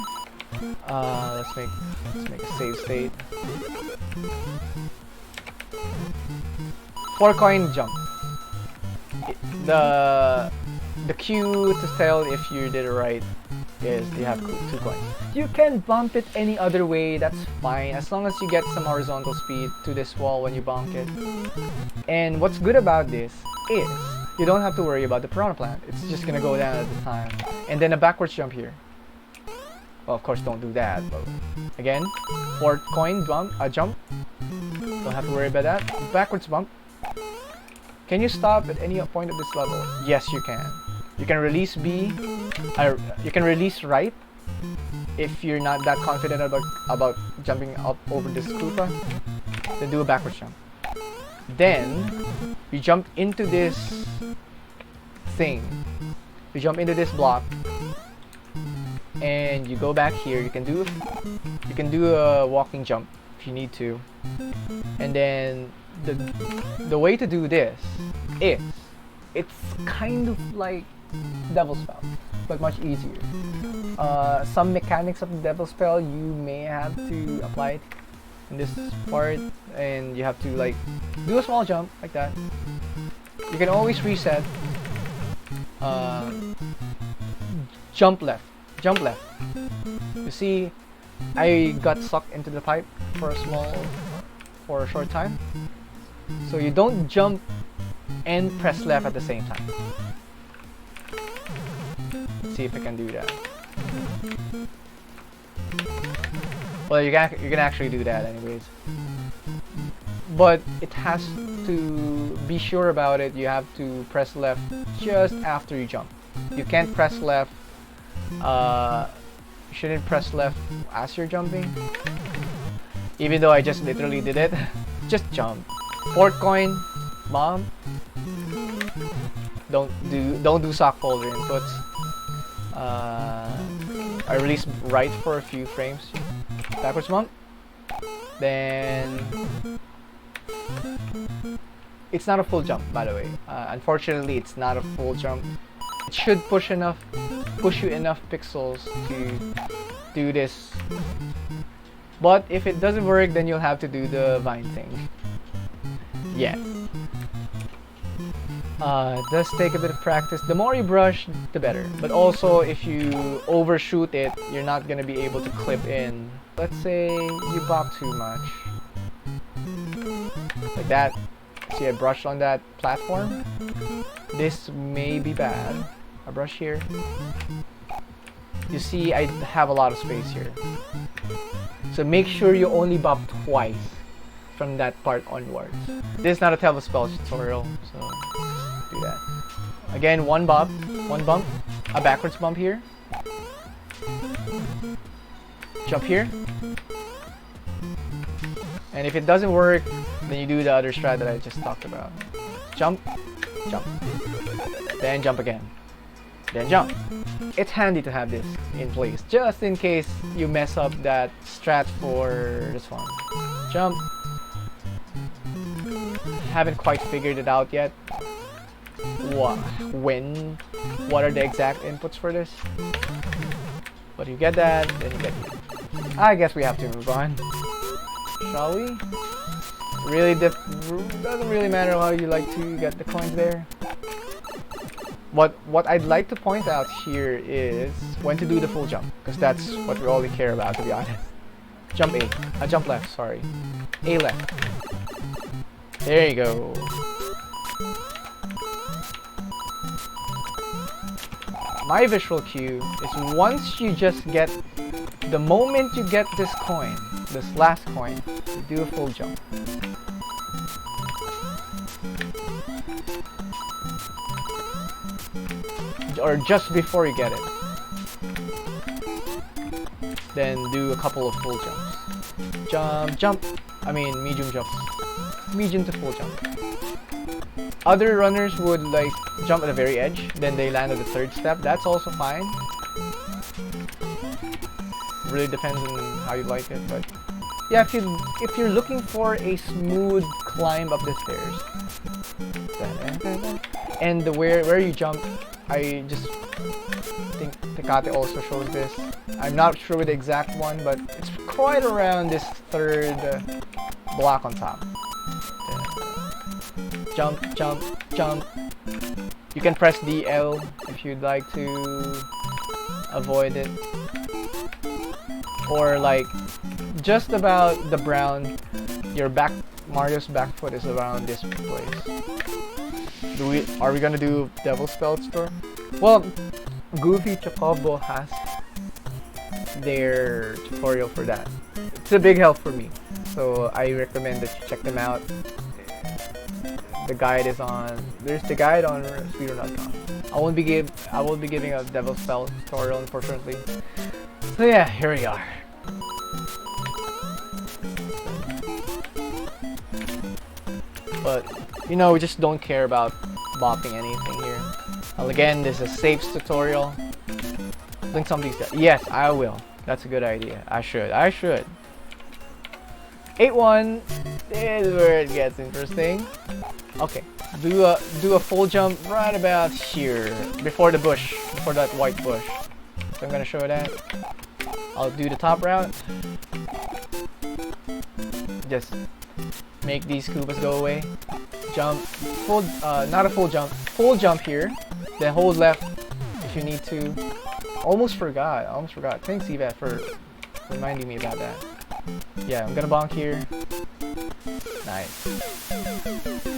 let's make a save state. 4-coin jump. The cue to tell if you did it right is you have 2 coins. You can bump it any other way, that's fine, as long as you get some horizontal speed to this wall when you bonk it. And what's good about this is you don't have to worry about the piranha plant. It's just gonna go down at the time. And then a backwards jump here. Well, of course, don't do that, but again, 4-coin jump. Don't have to worry about that. Backwards bump. Can you stop at any point of this level? Yes, you can. You can release B, you can release right if you're not that confident about jumping up over this Koopa. Then do a backwards jump. Then you jump into this thing. You jump into this block, and you go back here. You can do a walking jump if you need to. And then the way to do this is it's kind of like Devil Spell, but much easier. Some mechanics of the Devil Spell you may have to apply it in this part, and you have to like do a small jump like that. You can always reset. Jump left. You see, I got sucked into the pipe for a short time. So you don't jump and press left at the same time. Let's see if I can do that. Well, you can actually do that anyways. But it has to be sure about it. You have to press left just after you jump. You can't press left. You shouldn't press left as you're jumping. Even though I just literally did it. Just jump. 4th coin, bomb. Don't do sock folder inputs. I release right for a few frames. Backwards bump. Then it's not a full jump, by the way. Unfortunately, it's not a full jump. It should push you enough pixels to do this. But if it doesn't work, then you'll have to do the vine thing. Yes. It does take a bit of practice. The more you brush, the better. But also, if you overshoot it, you're not gonna be able to clip in. Let's say you bop too much. Like that. See, I brushed on that platform. This may be bad. I brush here. You see, I have a lot of space here. So make sure you only bop twice from that part onwards. This is not a Tell Spell tutorial, so do that. Again, one bump, a backwards bump here. Jump here. And if it doesn't work, then you do the other strat that I just talked about. Jump, jump, then jump again, then jump. It's handy to have this in place, just in case you mess up that strat for this one. Jump. Haven't quite figured it out yet. What are the exact inputs for this? But you get that, then you get it. I guess we have to move on. Shall we? Really, doesn't really matter how you like to get the coins there. What I'd like to point out here is when to do the full jump, because that's what we only care about, to be honest. Jump A, jump left, sorry. A left. There you go. My visual cue is once you just get, the moment you get this coin, this last coin, do a full jump. Or just before you get it. Then do a couple of full jumps. Jump, jump. I mean medium jumps. Medium to full jump. Other runners would like jump at the very edge, then they land at the third step. That's also fine. Really depends on how you like it, but yeah, if you're looking for a smooth climb up the stairs, and the where you jump, I just think Tecate also shows this. I'm not sure with the exact one, but it's quite around this third block on top. Jump, jump, jump. You can press DL if you'd like to avoid it. Or like just about the brown, your Mario's back foot is around this place. Are we gonna do Devil Spell Store? Well, Goofy Chocobo has their tutorial for that. It's a big help for me, so I recommend that you check them out. The guide is on. There's the guide on speedrun.com. I won't be giving a Devil Spell tutorial, unfortunately. So yeah, here we are. But you know, we just don't care about bopping anything here. Well, again, this is a saves tutorial. Link some of these. Yes, I will. That's a good idea. I should. 8-1 is where it gets interesting. Okay, do a full jump right about here, before the bush, before that white bush. So I'm gonna show that. I'll do the top route. Just make these Koopas go away. Jump, full, not a full jump here. Then hold left if you need to. Almost forgot. Thanks, Yvette, for reminding me about that. Yeah, I'm gonna bonk here. Nice.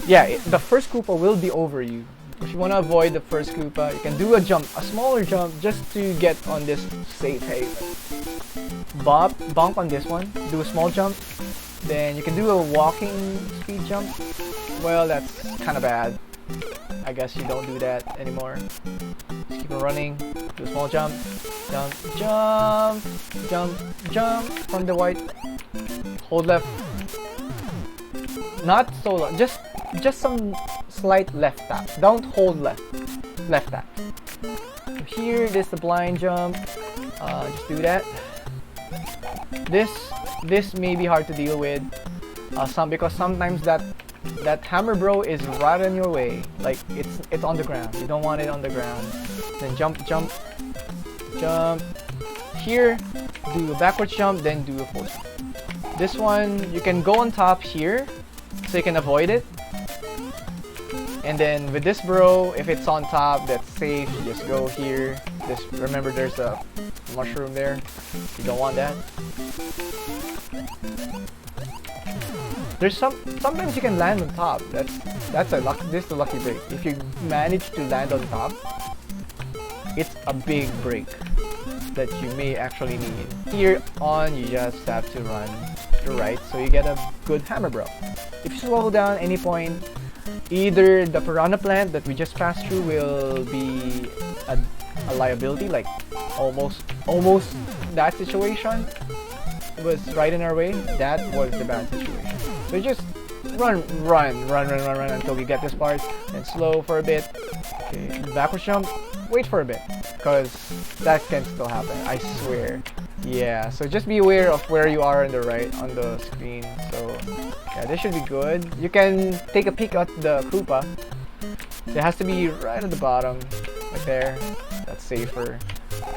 Yeah, the first Koopa will be over you. If you want to avoid the first Koopa, you can do a jump, a smaller jump, just to get on this safe haven. Bonk on this one, do a small jump. Then you can do a walking speed jump. Well, that's kind of bad. I guess you don't do that anymore. Just keep on running. Do a small jump. Jump, jump, jump, jump from the white. Hold left. Not so long. Just some slight left tap. Don't hold left. Left tap. So here, this is the blind jump. Just do that. This may be hard to deal with. Because sometimes that hammer bro is right on your way. Like it's on the ground. You don't want it on the ground. Then jump, jump, jump. Here, do a backwards jump, then do a full jump. This one you can go on top here, so you can avoid it. And then with this bro, if it's on top, that's safe. You just go here. Remember, there's a mushroom there. You don't want that. There's sometimes you can land on top. This is a lucky break. If you manage to land on top, it's a big break. that you may actually need. Here on, you just have to run to the right so you get a good hammer bro. If you slow down any point, either the piranha plant that we just passed through will be a liability, like almost that situation. It was right in our way. That was the bad situation. So just run until you get this part, and slow for a bit. Okay, backward jump, wait for a bit, because that can still happen, I swear. Yeah, so just be aware of where you are on the right on the screen. So yeah, this should be good. You can take a peek at the Koopa. It has to be right at the bottom, right there. That's safer.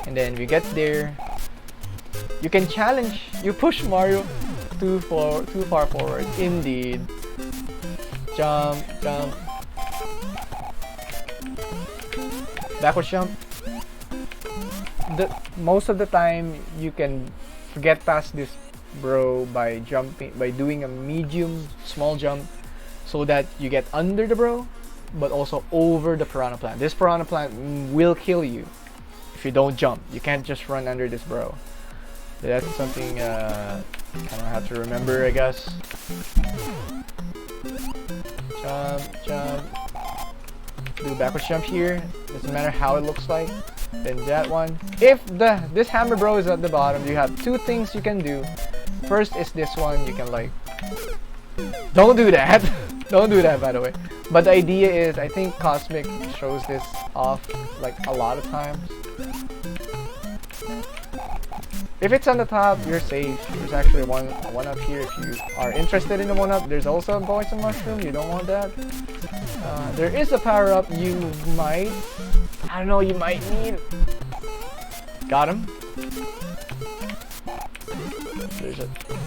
And then we get there. You can challenge. You push Mario too far forward. Indeed. Jump, jump. Backward jump. Most of the time, you can get past this bro by jumping, by doing a small jump, so that you get under the bro, but also over the piranha plant. This piranha plant will kill you if you don't jump. You can't just run under this bro. That's something kind of have to remember, I guess. Jump, jump. Do backward jump here. Doesn't matter how it looks like. Then that one. If this hammer bro is at the bottom, you have two things you can do. First is this one. You can like, don't do that. Don't do that, by the way. But the idea is, I think Cosmic shows this off like a lot of times. If it's on the top, you're safe. There's actually one up here. If you are interested in the one up, there's also a poison mushroom. You don't want that. There is a power up you might, I don't know, you might need. Got him.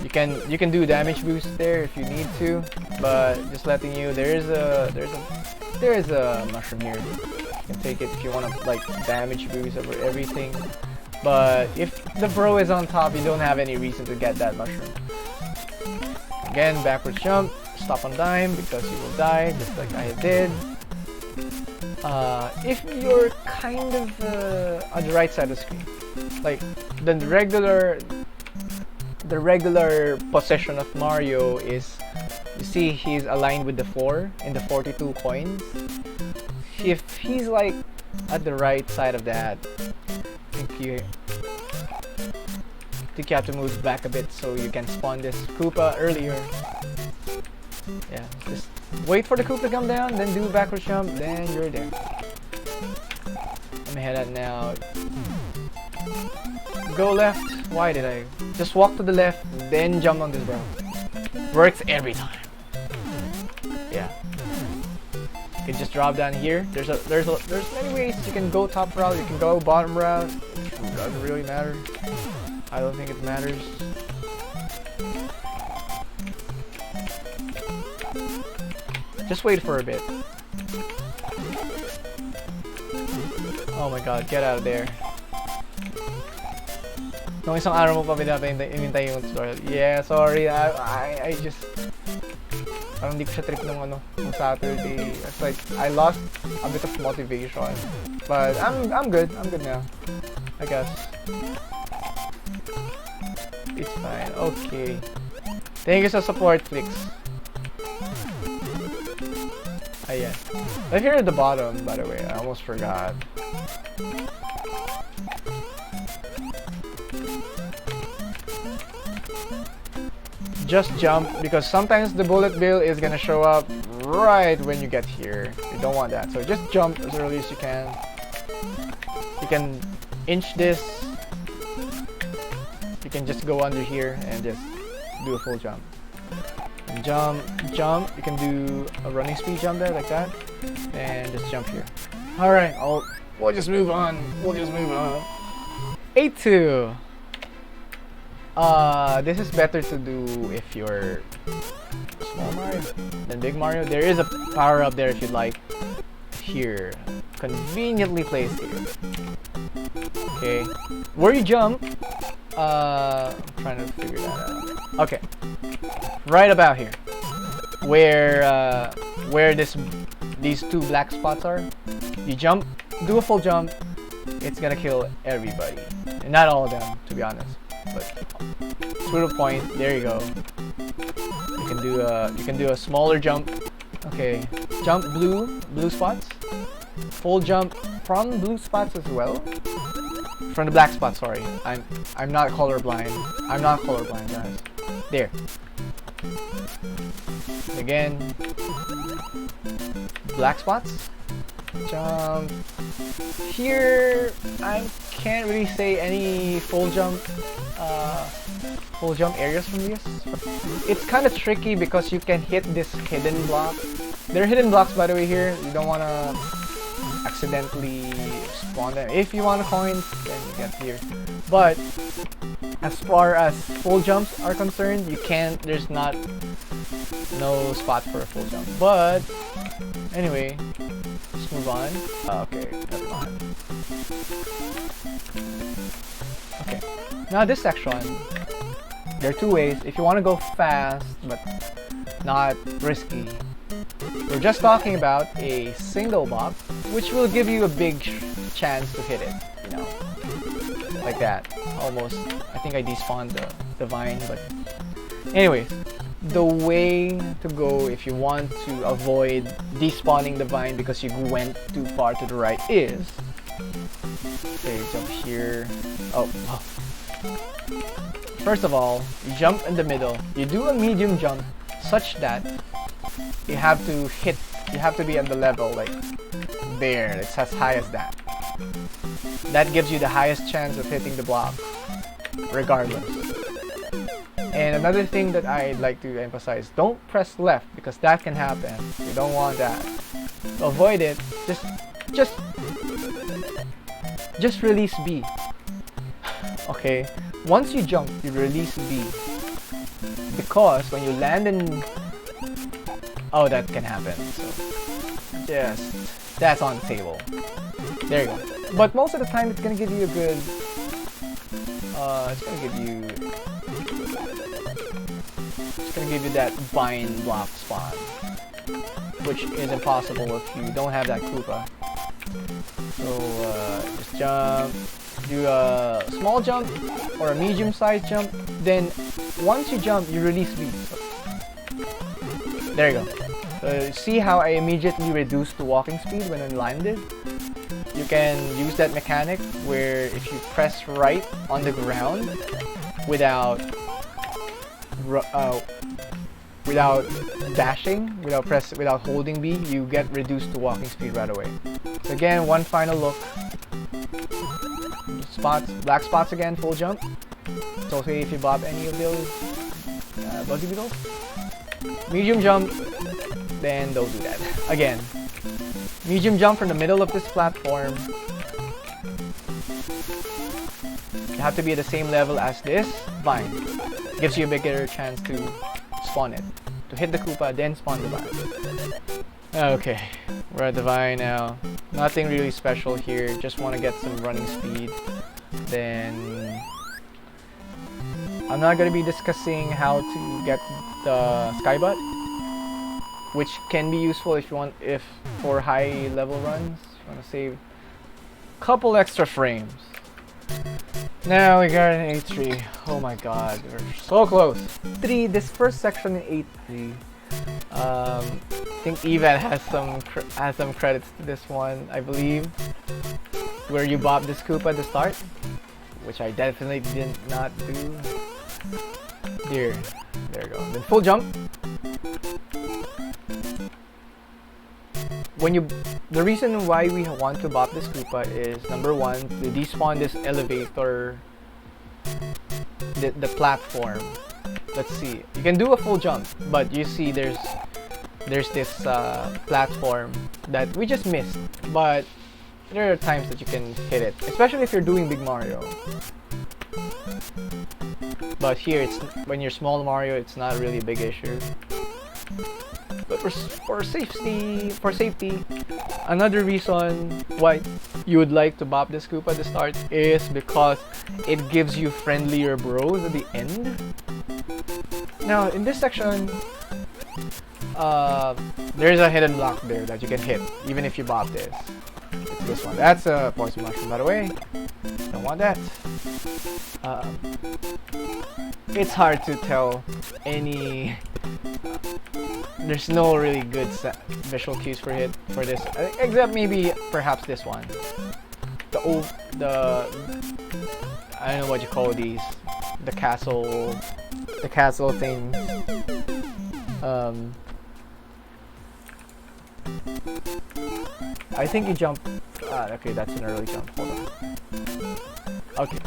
You can do damage boost there if you need to, but just letting you, there is a mushroom here. You can take it if you want to like damage boost over everything. But if the bro is on top, you don't have any reason to get that mushroom. Again, backward jump, stop on dime because you will die, just like I did. If you're kind of on the right side of the screen, like the regular position of Mario is, you see he's aligned with the 4 in the 42 coins. If he's like at the right side of that, I think you have to move back a bit so you can spawn this Koopa earlier. Yeah, just wait for the Koopa to come down, then do a backward jump, then you're there. Let me head out now. Go left. Why did I? Just walk to the left, then jump on this bro. Works every time. Yeah. You can just drop down here. There's many ways. You can go top route, you can go bottom route. It doesn't really matter. I don't think it matters. Just wait for a bit. Oh my god, get out of there. Nung isang araw mo pa inintay yung tutorial. Yeah, sorry. I just parang di ko siya trip nung Saturday. It's like I lost a bit of motivation. But I'm good. I'm good now, I guess. It's fine. Okay. Thank you sa support, Flix. Ayan. I'm here at the bottom, by the way. I almost forgot. Just jump, because sometimes the bullet bill is gonna show up right when you get here. You don't want that. So just jump as early as you can. You can inch this. You can just go under here and just do a full jump. And jump. You can do a running speed jump there like that. And just jump here. Alright, we'll just move on. 8-2. This is better to do if you're small Mario than big Mario. There is a power up there if you'd like. Here. Conveniently placed here. Okay. Where you jump, I'm trying to figure that out. Okay. Right about here. Where these two black spots are. You jump, do a full jump. it's gonna kill everybody. And not all of them, to be honest. But to the point, there you go. You can do a smaller jump. Okay, jump blue spots. Full jump from blue spots as well. From the black spots, sorry. I'm not colorblind. I'm not colorblind, guys. There. Again. Black spots. Jump. Here I can't really say any full jump areas from this. It's kind of tricky because you can hit this hidden block. There are hidden blocks, by the way, here. You don't want to accidentally spawn them. If you want coins, then you get here. But as far as full jumps are concerned, you can't. There's no spot for a full jump. But anyway, let's move on. Okay, never mind. Okay, now this section, there are two ways. If you want to go fast but not risky, we're just talking about a single bop, which will give you a big chance to hit it, you know, like that. Almost, I think I despawned the vine, but anyways, the way to go if you want to avoid despawning the vine because you went too far to the right is, okay, jump here. Oh. First of all, you jump in the middle. You do a medium jump such that you have to be on the level like there. It's as high as that. That gives you the highest chance of hitting the block, regardless. And another thing that I'd like to emphasize, don't press left because that can happen. You don't want that. To avoid it, just release B. Okay? Once you jump, you release B. Because when you land in... Oh, that can happen. So, that's on the table. There you go. But most of the time, it's gonna give you a good... It's gonna give you that vine block spawn, which is impossible if you don't have that Koopa. So just jump, do a small jump or a medium-sized jump. Then once you jump, you release B. There you go. See how I immediately reduced the walking speed when I landed? You can use that mechanic where if you press right on the ground without dashing, without holding B, you get reduced to walking speed right away. So again, one final look. Spots, black spots again, full jump. It's okay if you bop any of those buggy beetles. Medium jump, then don't do that. Again, medium jump from the middle of this platform. You have to be at the same level as this vine. Gives you a bigger chance to spawn it. To hit the Koopa, then spawn the vine. Okay, we're at the vine now. Nothing really special here. Just want to get some running speed. Then I'm not going to be discussing how to get the Skybutt, which can be useful if you want, for high level runs. You want to save a couple extra frames. Now we got an 8-3. Oh my god, we're so close. This first section in 8-3. I think Evan has some credits to this one, I believe, where you bop this Koopa at the start, which I definitely did not do. Here, there you go. Then full jump. The reason why we want to bop this Koopa is number one, to despawn this elevator, the platform. Let's see. You can do a full jump, but you see there's this platform that we just missed. But there are times that you can hit it, especially if you're doing Big Mario. But here, when you're small Mario, it's not really a big issue. But for safety, another reason why you would like to bop this Koopa at the start is because it gives you friendlier bros at the end. Now, in this section, there's a hidden block there that you can hit, even if you bop this. It's this one. That's a poison mushroom, by the way. Don't want that. It's hard to tell any. There's no really good visual cues for this, except maybe perhaps this one. The I don't know what you call these. The castle thing. I think you jump. Okay, that's an early jump. Hold on. Okay,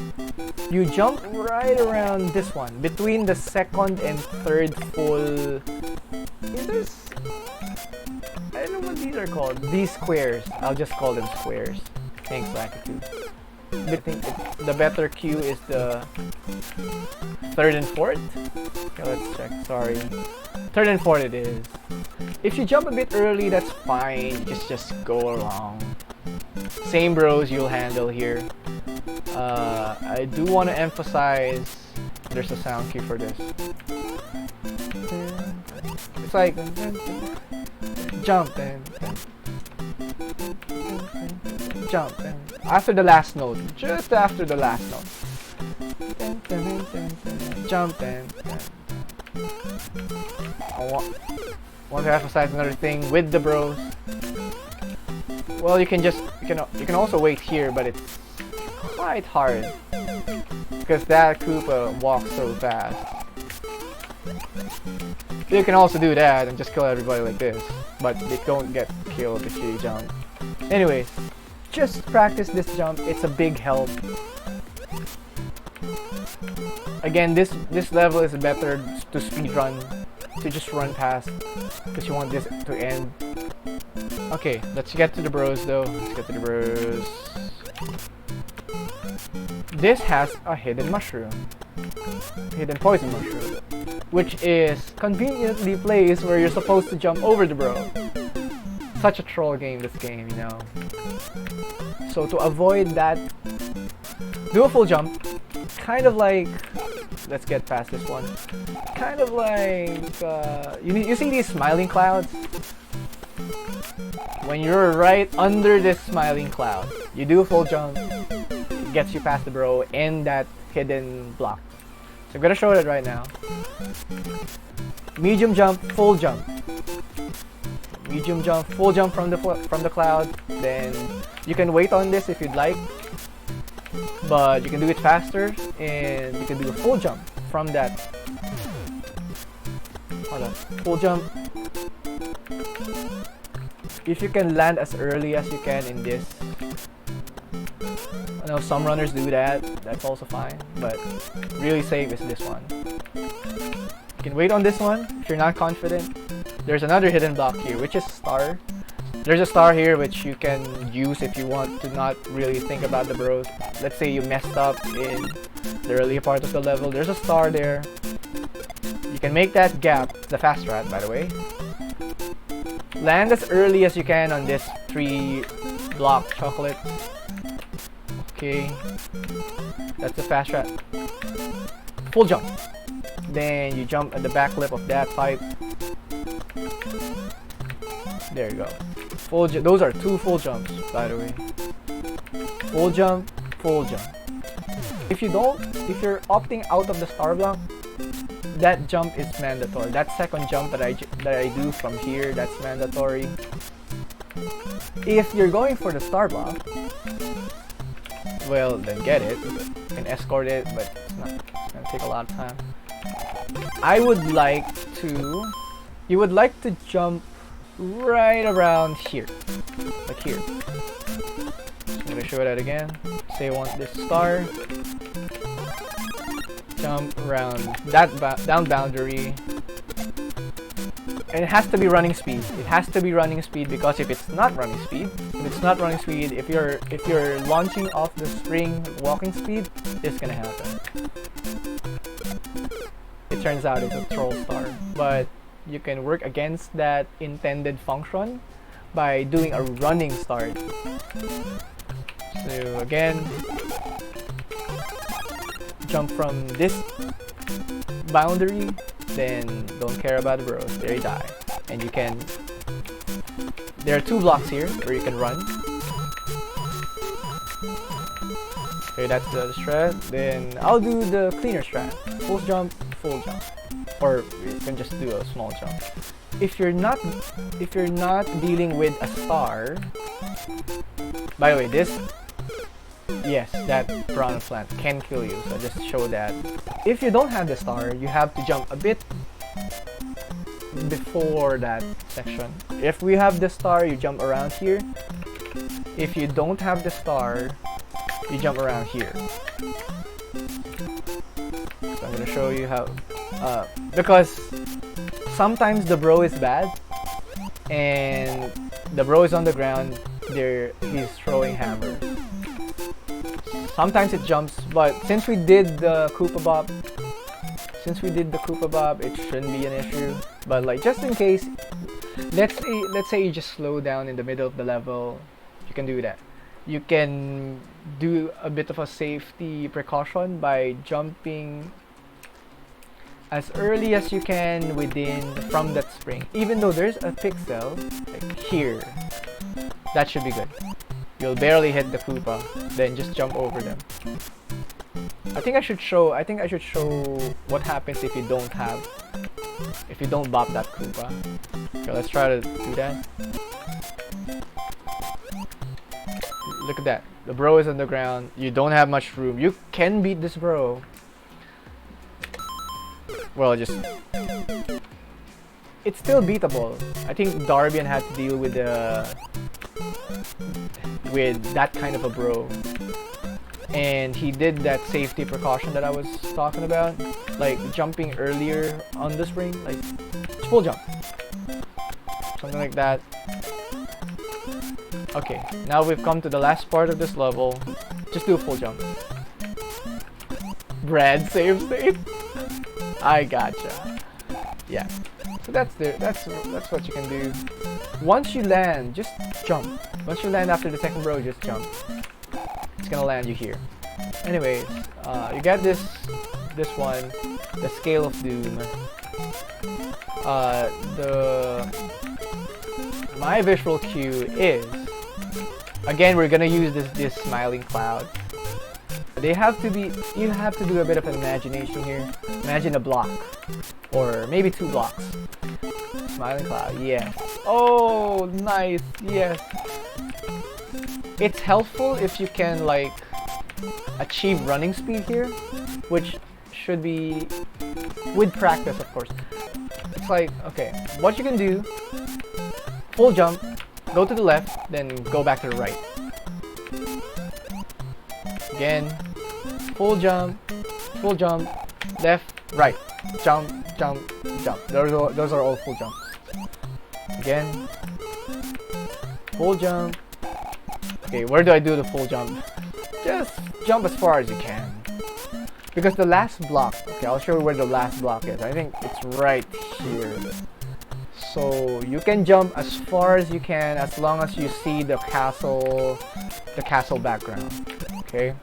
you jump right around this one, between the second and third full. I don't know what these are called. These squares. I'll just call them squares. Thanks, Latitude. I think the better cue is the third and fourth. Okay, let's check. Sorry, third and fourth it is. If you jump a bit early, that's fine. Just go along. Same bros you'll handle here. I do want to emphasize there's a sound cue for this. It's like jump and jump and after the last note, just after the last note. Jump and I want to emphasize another thing with the bros. Well, you can also wait here, but it's quite hard because that Koopa walks so fast. You can also do that and just kill everybody like this, but they don't get killed if you jump. Anyways, just practice this jump. It's a big help. Again, this level is better to speedrun, to just run past, because you want this to end. Okay, let's get to the bros though. Let's get to the bros. This has a hidden mushroom. Hidden poison mushroom. Which is conveniently placed where you're supposed to jump over the bro. Such a troll game, this game, you know. So to avoid that, do a full jump. Kind of like, let's get past this one. Kind of like, you see these smiling clouds? When you're right under this smiling cloud, you do a full jump, it gets you past the bro and that hidden block. So I'm gonna show it right now. Medium jump, full jump. Medium jump, full jump from the cloud. Then you can wait on this if you'd like, but you can do it faster, and you can do a full jump from that. Hold on, full jump. If you can land as early as you can in this. I know some runners do that, that's also fine, but really safe is this one. You can wait on this one if you're not confident. There's another hidden block here, which is star. There's a star here which you can use if you want to not really think about the bros. Let's say you messed up in the early part of the level. There's a star there. You can make that gap, the fast strat by the way. Land as early as you can on this 3 block chocolate. Okay, that's the fast strat. Full jump. Then you jump at the back lip of that pipe. There you go. Those are 2 full jumps, by the way. Full jump, full jump. If you're opting out of the star block, that jump is mandatory. That second jump that I do from here, that's mandatory. If you're going for the star block, well, then get it. You can escort it, but it's gonna take a lot of time. You would like to jump right around here, like here. I'm gonna show that again. Say I want this star. Jump around that down boundary. And it has to be running speed. It has to be running speed because if it's not running speed, if you're launching off the spring walking speed, it's gonna happen. It turns out it's a troll star, but you can work against that intended function by doing a running start. So again, jump from this boundary, then don't care about the bros, there you die. And you can, there are 2 blocks here where you can run. Okay, that's the strat. Then I'll do the cleaner strat. Full jump, or you can just do a small jump. If you're not dealing with a star. By the way, yes, that piranha plant can kill you. So just show that. If you don't have the star, you have to jump a bit before that section. If we have the star, you jump around here. If you don't have the star, you jump around here. So I'm gonna show you how, because sometimes the bro is bad and the bro is on the ground, he's throwing hammers. Sometimes it jumps, but since we did the Koopa Bop, it shouldn't be an issue. But like, just in case, let's say you just slow down in the middle of the level, you can do that. You can do a bit of a safety precaution by jumping as early as you can from that spring. Even though there's a pixel like here, that should be good. You'll barely hit the Koopa, then just jump over them. I think I should show what happens if you don't bop that Koopa. Okay, let's try to do that. Look at that. The bro is on the ground. You don't have much room. You can beat this bro. Well, it's still beatable. I think Darbian had to deal with that kind of a bro, and he did that safety precaution that I was talking about, like jumping earlier on the spring, like full jump, something like that. Okay, now we've come to the last part of this level. Just do a full jump. Brad save state. I gotcha. Yeah. So that's what you can do. Once you land, just jump. Once you land after the second bro, just jump. It's gonna land you here. Anyways, you get this one, the Scale of Doom. My visual cue is, again, we're gonna use this smiling cloud. You have to do a bit of imagination here. Imagine a block, or maybe 2 blocks. Smiling cloud, yes. Oh, nice, yes. It's helpful if you can like achieve running speed here, which should be with practice, of course. It's like, okay, what you can do: full jump, go to the left, then go back to the right. Again, full jump, left, right, jump, jump, jump. Those are all full jumps. Again, full jump. Okay, where do I do the full jump? Just jump as far as you can. Because the last block, okay, I'll show you where the last block is. I think it's right here. So you can jump as far as you can as long as you see the castle background. Okay,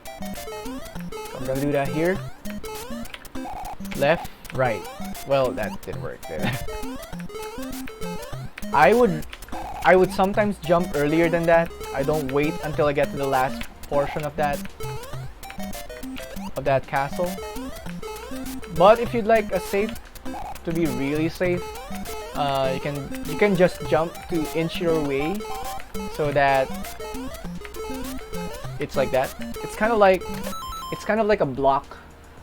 so I'm gonna do that here. Left, right. Well, that didn't work there. I would sometimes jump earlier than that. I don't wait until I get to the last portion of that castle. But if you'd like to be really safe, you can just jump to inch your way so that it's like that. It's kind of like a block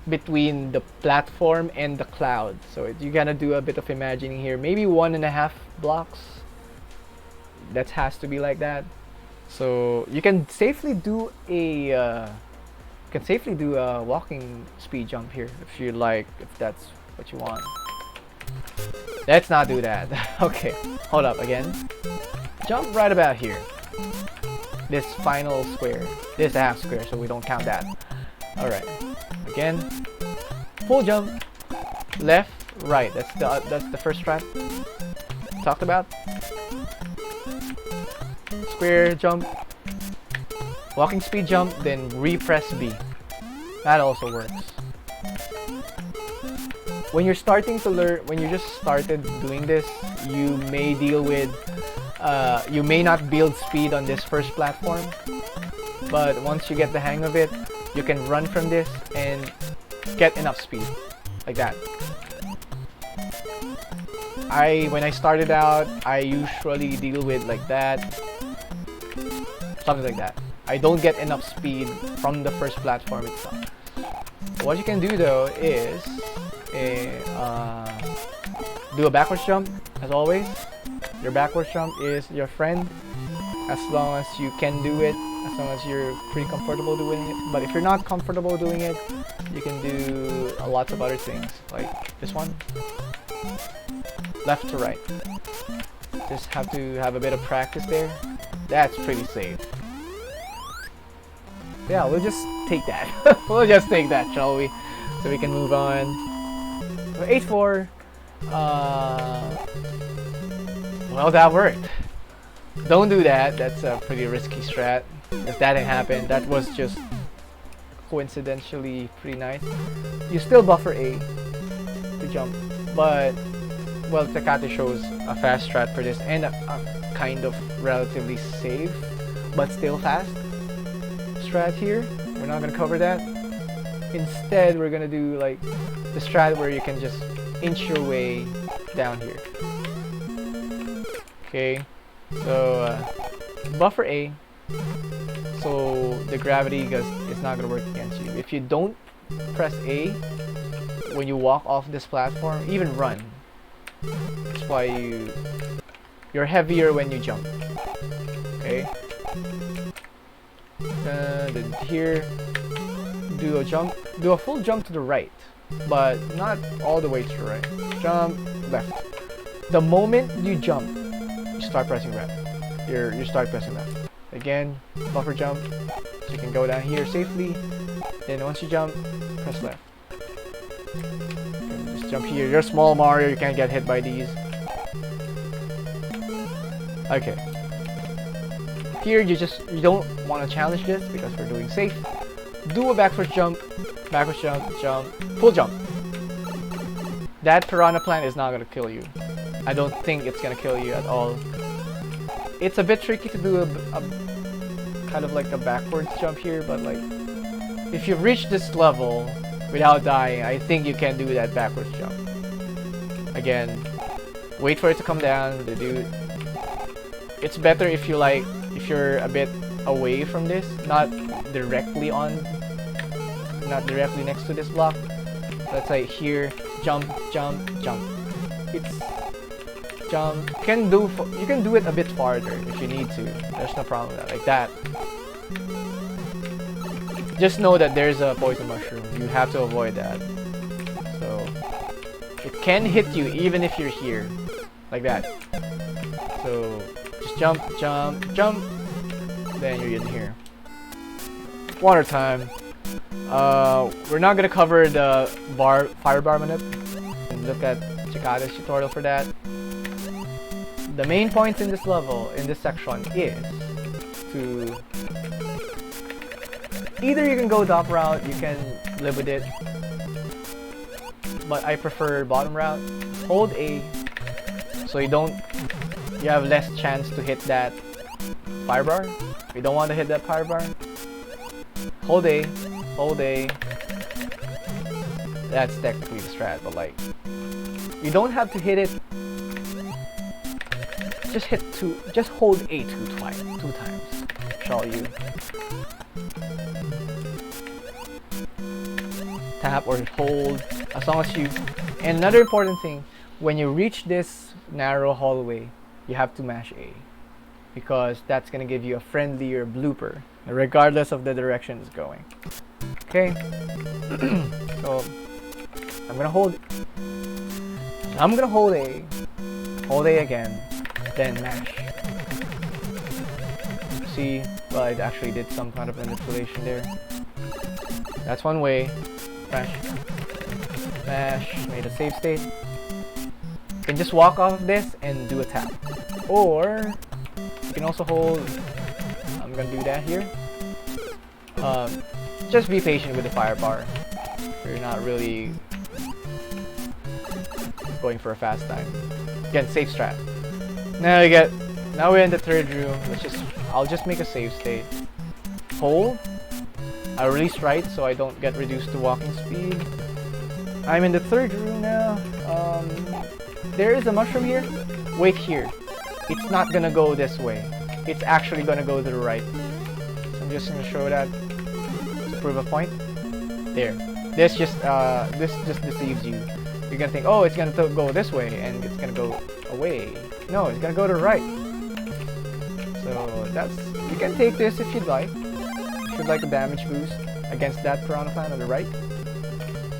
between the platform and the cloud. So you gotta do a bit of imagining here. Maybe 1.5 blocks. That has to be like that. So you can safely do a walking speed jump here if you like, if that's what you want. Let's not do that. Okay, hold up again. Jump right about here. This final square. This is a half square, so we don't count that. Alright. Again. Full jump. Left, right. That's the first strat talked about. Square jump. Walking speed jump, then repress B. That also works. When you're starting to learn, when you just started doing this, you may deal with, you may not build speed on this first platform. but once you get the hang of it, you can run from this and get enough speed, like that. When I started out, I usually deal with like that, something like that. I don't get enough speed from the first platform itself. What you can do though is do a backwards jump, as always. Your backwards jump is your friend, as long as you can do it, as long as you're pretty comfortable doing it. But if you're not comfortable doing it, you can do lots of other things, like this one, left to right. Just have to have a bit of practice there. That's pretty safe. Yeah, we'll just take that. We'll just take that, shall we? So we can move on. So 8-4. Well, that worked. Don't do that. That's a pretty risky strat. If that didn't happen, that was just coincidentally pretty nice. You still buffer A to jump, but well, Tecate shows a fast strat for this and a kind of relatively safe but still fast strat here. We're not gonna cover that. Instead, we're gonna do like the strat where you can just inch your way down here. Okay, so buffer A, so the gravity is not gonna work against you. If you don't press A when you walk off this platform, even run. That's why you're heavier when you jump. Okay. Then here, do a full jump to the right, but not all the way to the right. Jump left. The moment you jump, you start pressing left. You start pressing left. Again, buffer jump, so you can go down here safely. Then once you jump, press left. Just jump here. You're small Mario, you can't get hit by these. Okay. Here you don't want to challenge this because we're doing safe. Do a backwards jump, jump, full jump. That piranha plant is not gonna kill you. I don't think it's gonna kill you at all. It's a bit tricky to do a kind of like a backwards jump here, but like if you've reached this level without dying, I think you can do that backwards jump. Again, wait for it to come down. It's better if you're a bit away from this, not directly next to this block. Let's say here, jump, jump, jump. It's jump. You can do it a bit farther if you need to. There's no problem with that. Like that. Just know that there's a poison mushroom. You have to avoid that. So it can hit you even if you're here, like that. So just jump, jump, jump. Then you're in here. Water time. We're not gonna cover the fire bar minute. Look at Chikade's tutorial for that. The main points in this level, in this section, is to either you can go top route, you can live with it, but I prefer bottom route. Hold A, so you have less chance to hit that fire bar. We don't want to hit that fire bar. Hold A, hold A. That's technically the strat, but like, you don't have to hit it. Just hold A two times, shall you? Tap or hold, as long as you. And another important thing, when you reach this narrow hallway, you have to mash A, because that's gonna give you a friendlier blooper, regardless of the direction it's going. Okay. So I'm gonna hold A, hold A again, then mash. See, well, I actually did some kind of manipulation there. That's one way. Mash, mash, made a save state. You can just walk off of this and do a tap, or you can also hold. I'm gonna do that here. Just be patient with the fire bar. You're not really going for a fast time. Again, safe strat. Now we're in the third room. I'll just make a save state. hold. I release right so I don't get reduced to walking speed. I'm in the third room now. There is a mushroom here. Wait here. It's not gonna go this way. It's actually gonna go to the right. So I'm just gonna show that to prove a point. There. This just deceives you. You're gonna think, oh, it's gonna go this way, and it's gonna go away. No, it's gonna go to the right. So that's, you can take this if you'd like. If you'd like a damage boost against that piranha plant on the right.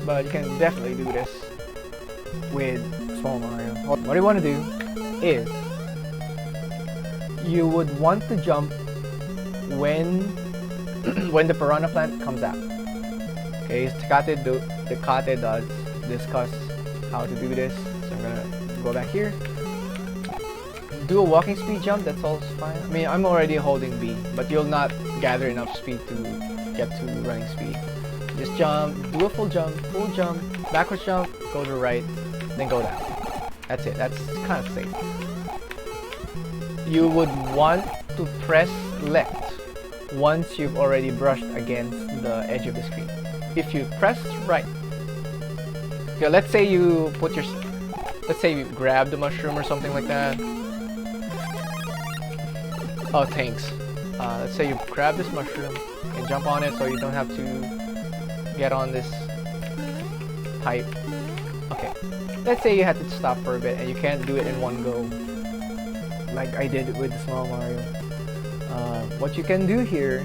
But you can definitely do this with Small Mario. What you want to do is you would want to jump when when the piranha plant comes out. Okay, Takate does discuss how to do this. So I'm gonna go back here. Do a walking speed jump, that's also fine. I mean, I'm already holding B, but you'll not gather enough speed to get to running speed. Just jump, do a full jump, backwards jump, go to the right, then go down. That's it, that's kind of safe. You would want to press left once you've already brushed against the edge of the screen. If you press right, okay, let's say you grab the mushroom or something like that. Oh, thanks. Let's say you grab this mushroom and jump on it so you don't have to get on this pipe. Okay. Let's say you had to stop for a bit and you can't do it in one go, like I did with the Small Mario. What you can do here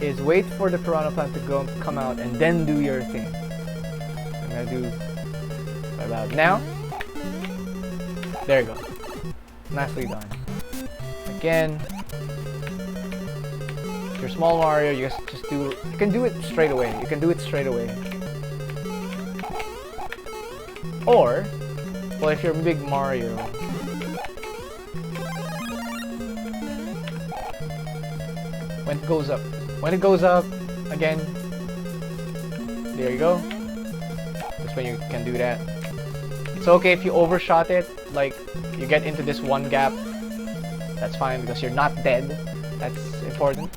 is wait for the piranha plant to come out and then do your thing. I'm gonna do about now. There you go. Nicely done. Again. If you're Small Mario, you can do it straight away. You can do it straight away. Or, well, if you're Big Mario, when it goes up, again, there you go. That's when you can do that. It's okay if you overshot it, like you get into this one gap. That's fine because you're not dead. That's important.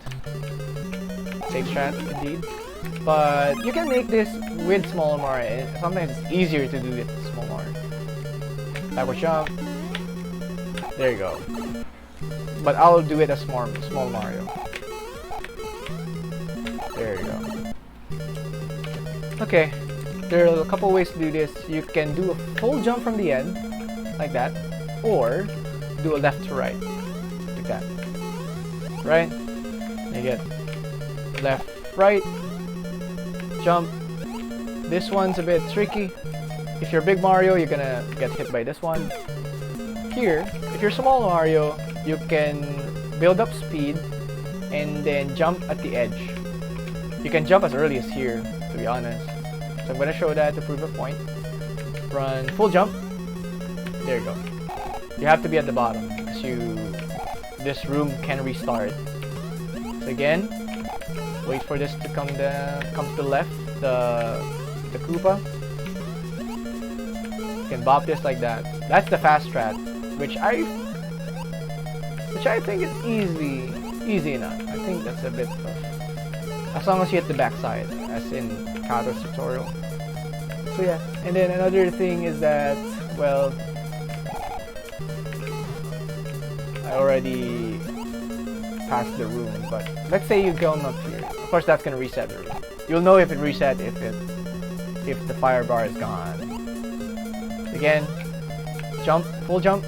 Safe strat indeed. But you can make this with Small Mario. Sometimes it's easier to do it with Small Mario. Backward jump. There you go. But I'll do it as Small Mario. There you go. Okay. There are a couple ways to do this. You can do a full jump from the end, like that, or do a left to right, like that. Right? You get left, right, jump. This one's a bit tricky. If you're Big Mario, you're gonna get hit by this one. Here, if you're Small Mario, you can build up speed and then jump at the edge. You can jump as early as here, to be honest. So I'm gonna show that to prove a point. Run full jump. There you go. You have to be at the bottom because this room can restart. So again, wait for this to come to the left, the Koopa. You can bop this like that. That's the fast strat, which I think is easy enough. I think that's a bit tough. As long as you hit the backside, as in Kato's tutorial. So yeah, and then another thing is that, well, I already passed the room, but let's say you go up here. Of course, that's gonna reset the room. You'll know if it reset if the fire bar is gone. Again, jump, full jump,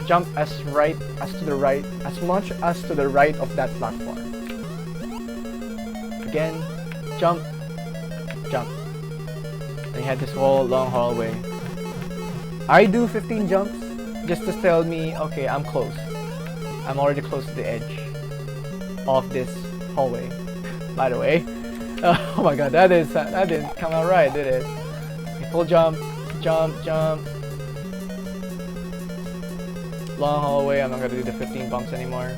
jump as much as to the right of that platform. Again, jump, jump. And you had this whole long hallway. I do 15 jumps just to tell me, okay, I'm close. I'm already close to the edge of this hallway. By the way, oh my god, that didn't come out right, did it? Okay, full jump, jump, jump. Long hallway. I'm not gonna do the 15 bumps anymore.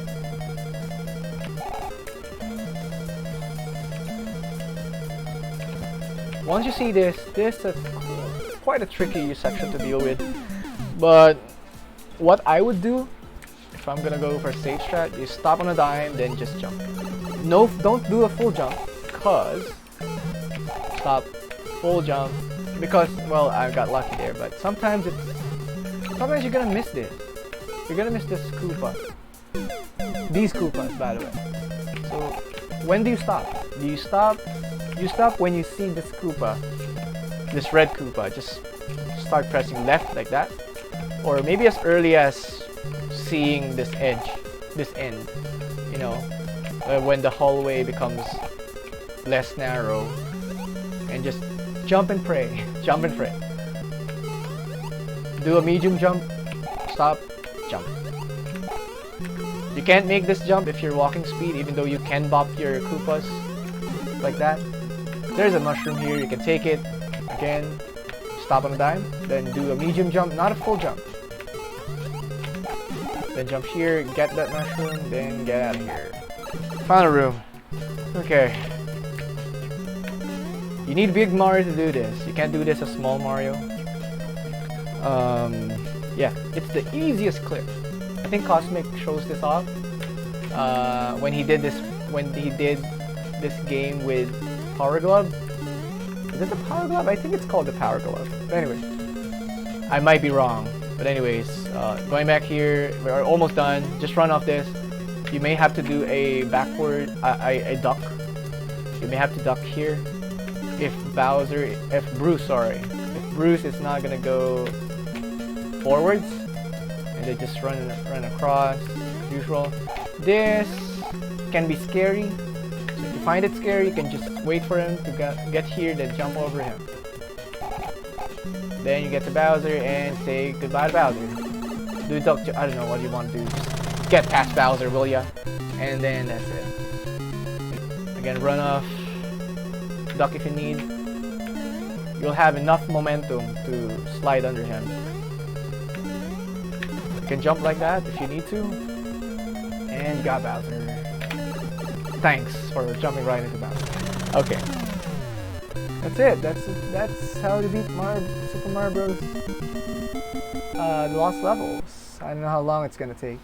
Once you see this is quite a tricky section to deal with. But what I would do if I'm gonna go for safe strat is stop on a dime, then just jump. No, don't do a full jump, cause stop, full jump, because well I got lucky there, but sometimes you're gonna miss this. You're gonna miss this Koopa. These Koopas, by the way. So when do you stop? Do you stop? You stop when you see this Koopa, this red Koopa. Just start pressing left like that, or maybe as early as seeing this edge, this end. You know, when the hallway becomes less narrow, and just jump and pray. Jump and pray. Do a medium jump. Stop. Jump. You can't make this jump if you're walking speed, even though you can bop your Koopas like that. There's a mushroom here, you can take it. Again, stop on a dime, then do a medium jump, not a full jump. Then jump here, get that mushroom, then get out of here. Found a room. Okay. You need Big Mario to do this. You can't do this as Small Mario. Yeah, it's the easiest clip. I think Cosmic shows this off when he did this game with Power Glove. Is it the Power Glove? I think it's called the Power Glove. But anyway, I might be wrong. But anyways, going back here, we're almost done. Just run off this. You may have to do a backward, a duck. You may have to duck here. If Bruce is not gonna go forwards, and they just run across as usual. This can be scary, so if you find it scary, you can just wait for him to get here, then jump over him. Then you get to Bowser and say goodbye to Bowser. Do duck, I don't know what you want to do. Just get past Bowser, will ya? And then that's it. Again, run off, duck if you need. You'll have enough momentum to slide under him. You can jump like that if you need to. And you got Bowser. Thanks for jumping right into Bowser. Okay. That's it. That's how you beat Super Mario Bros. The Lost Levels. I don't know how long it's gonna take,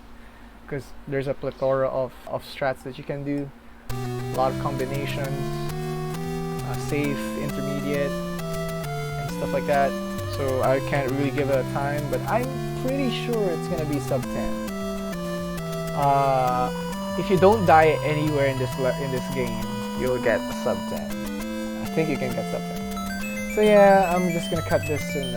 because there's a plethora of strats that you can do. A lot of combinations. Safe, intermediate, and stuff like that. So I can't really give it a time, but I'm pretty sure it's gonna be sub 10. If you don't die anywhere in this game, you'll get sub 10. I think you can get sub 10. So yeah, I'm just gonna cut this in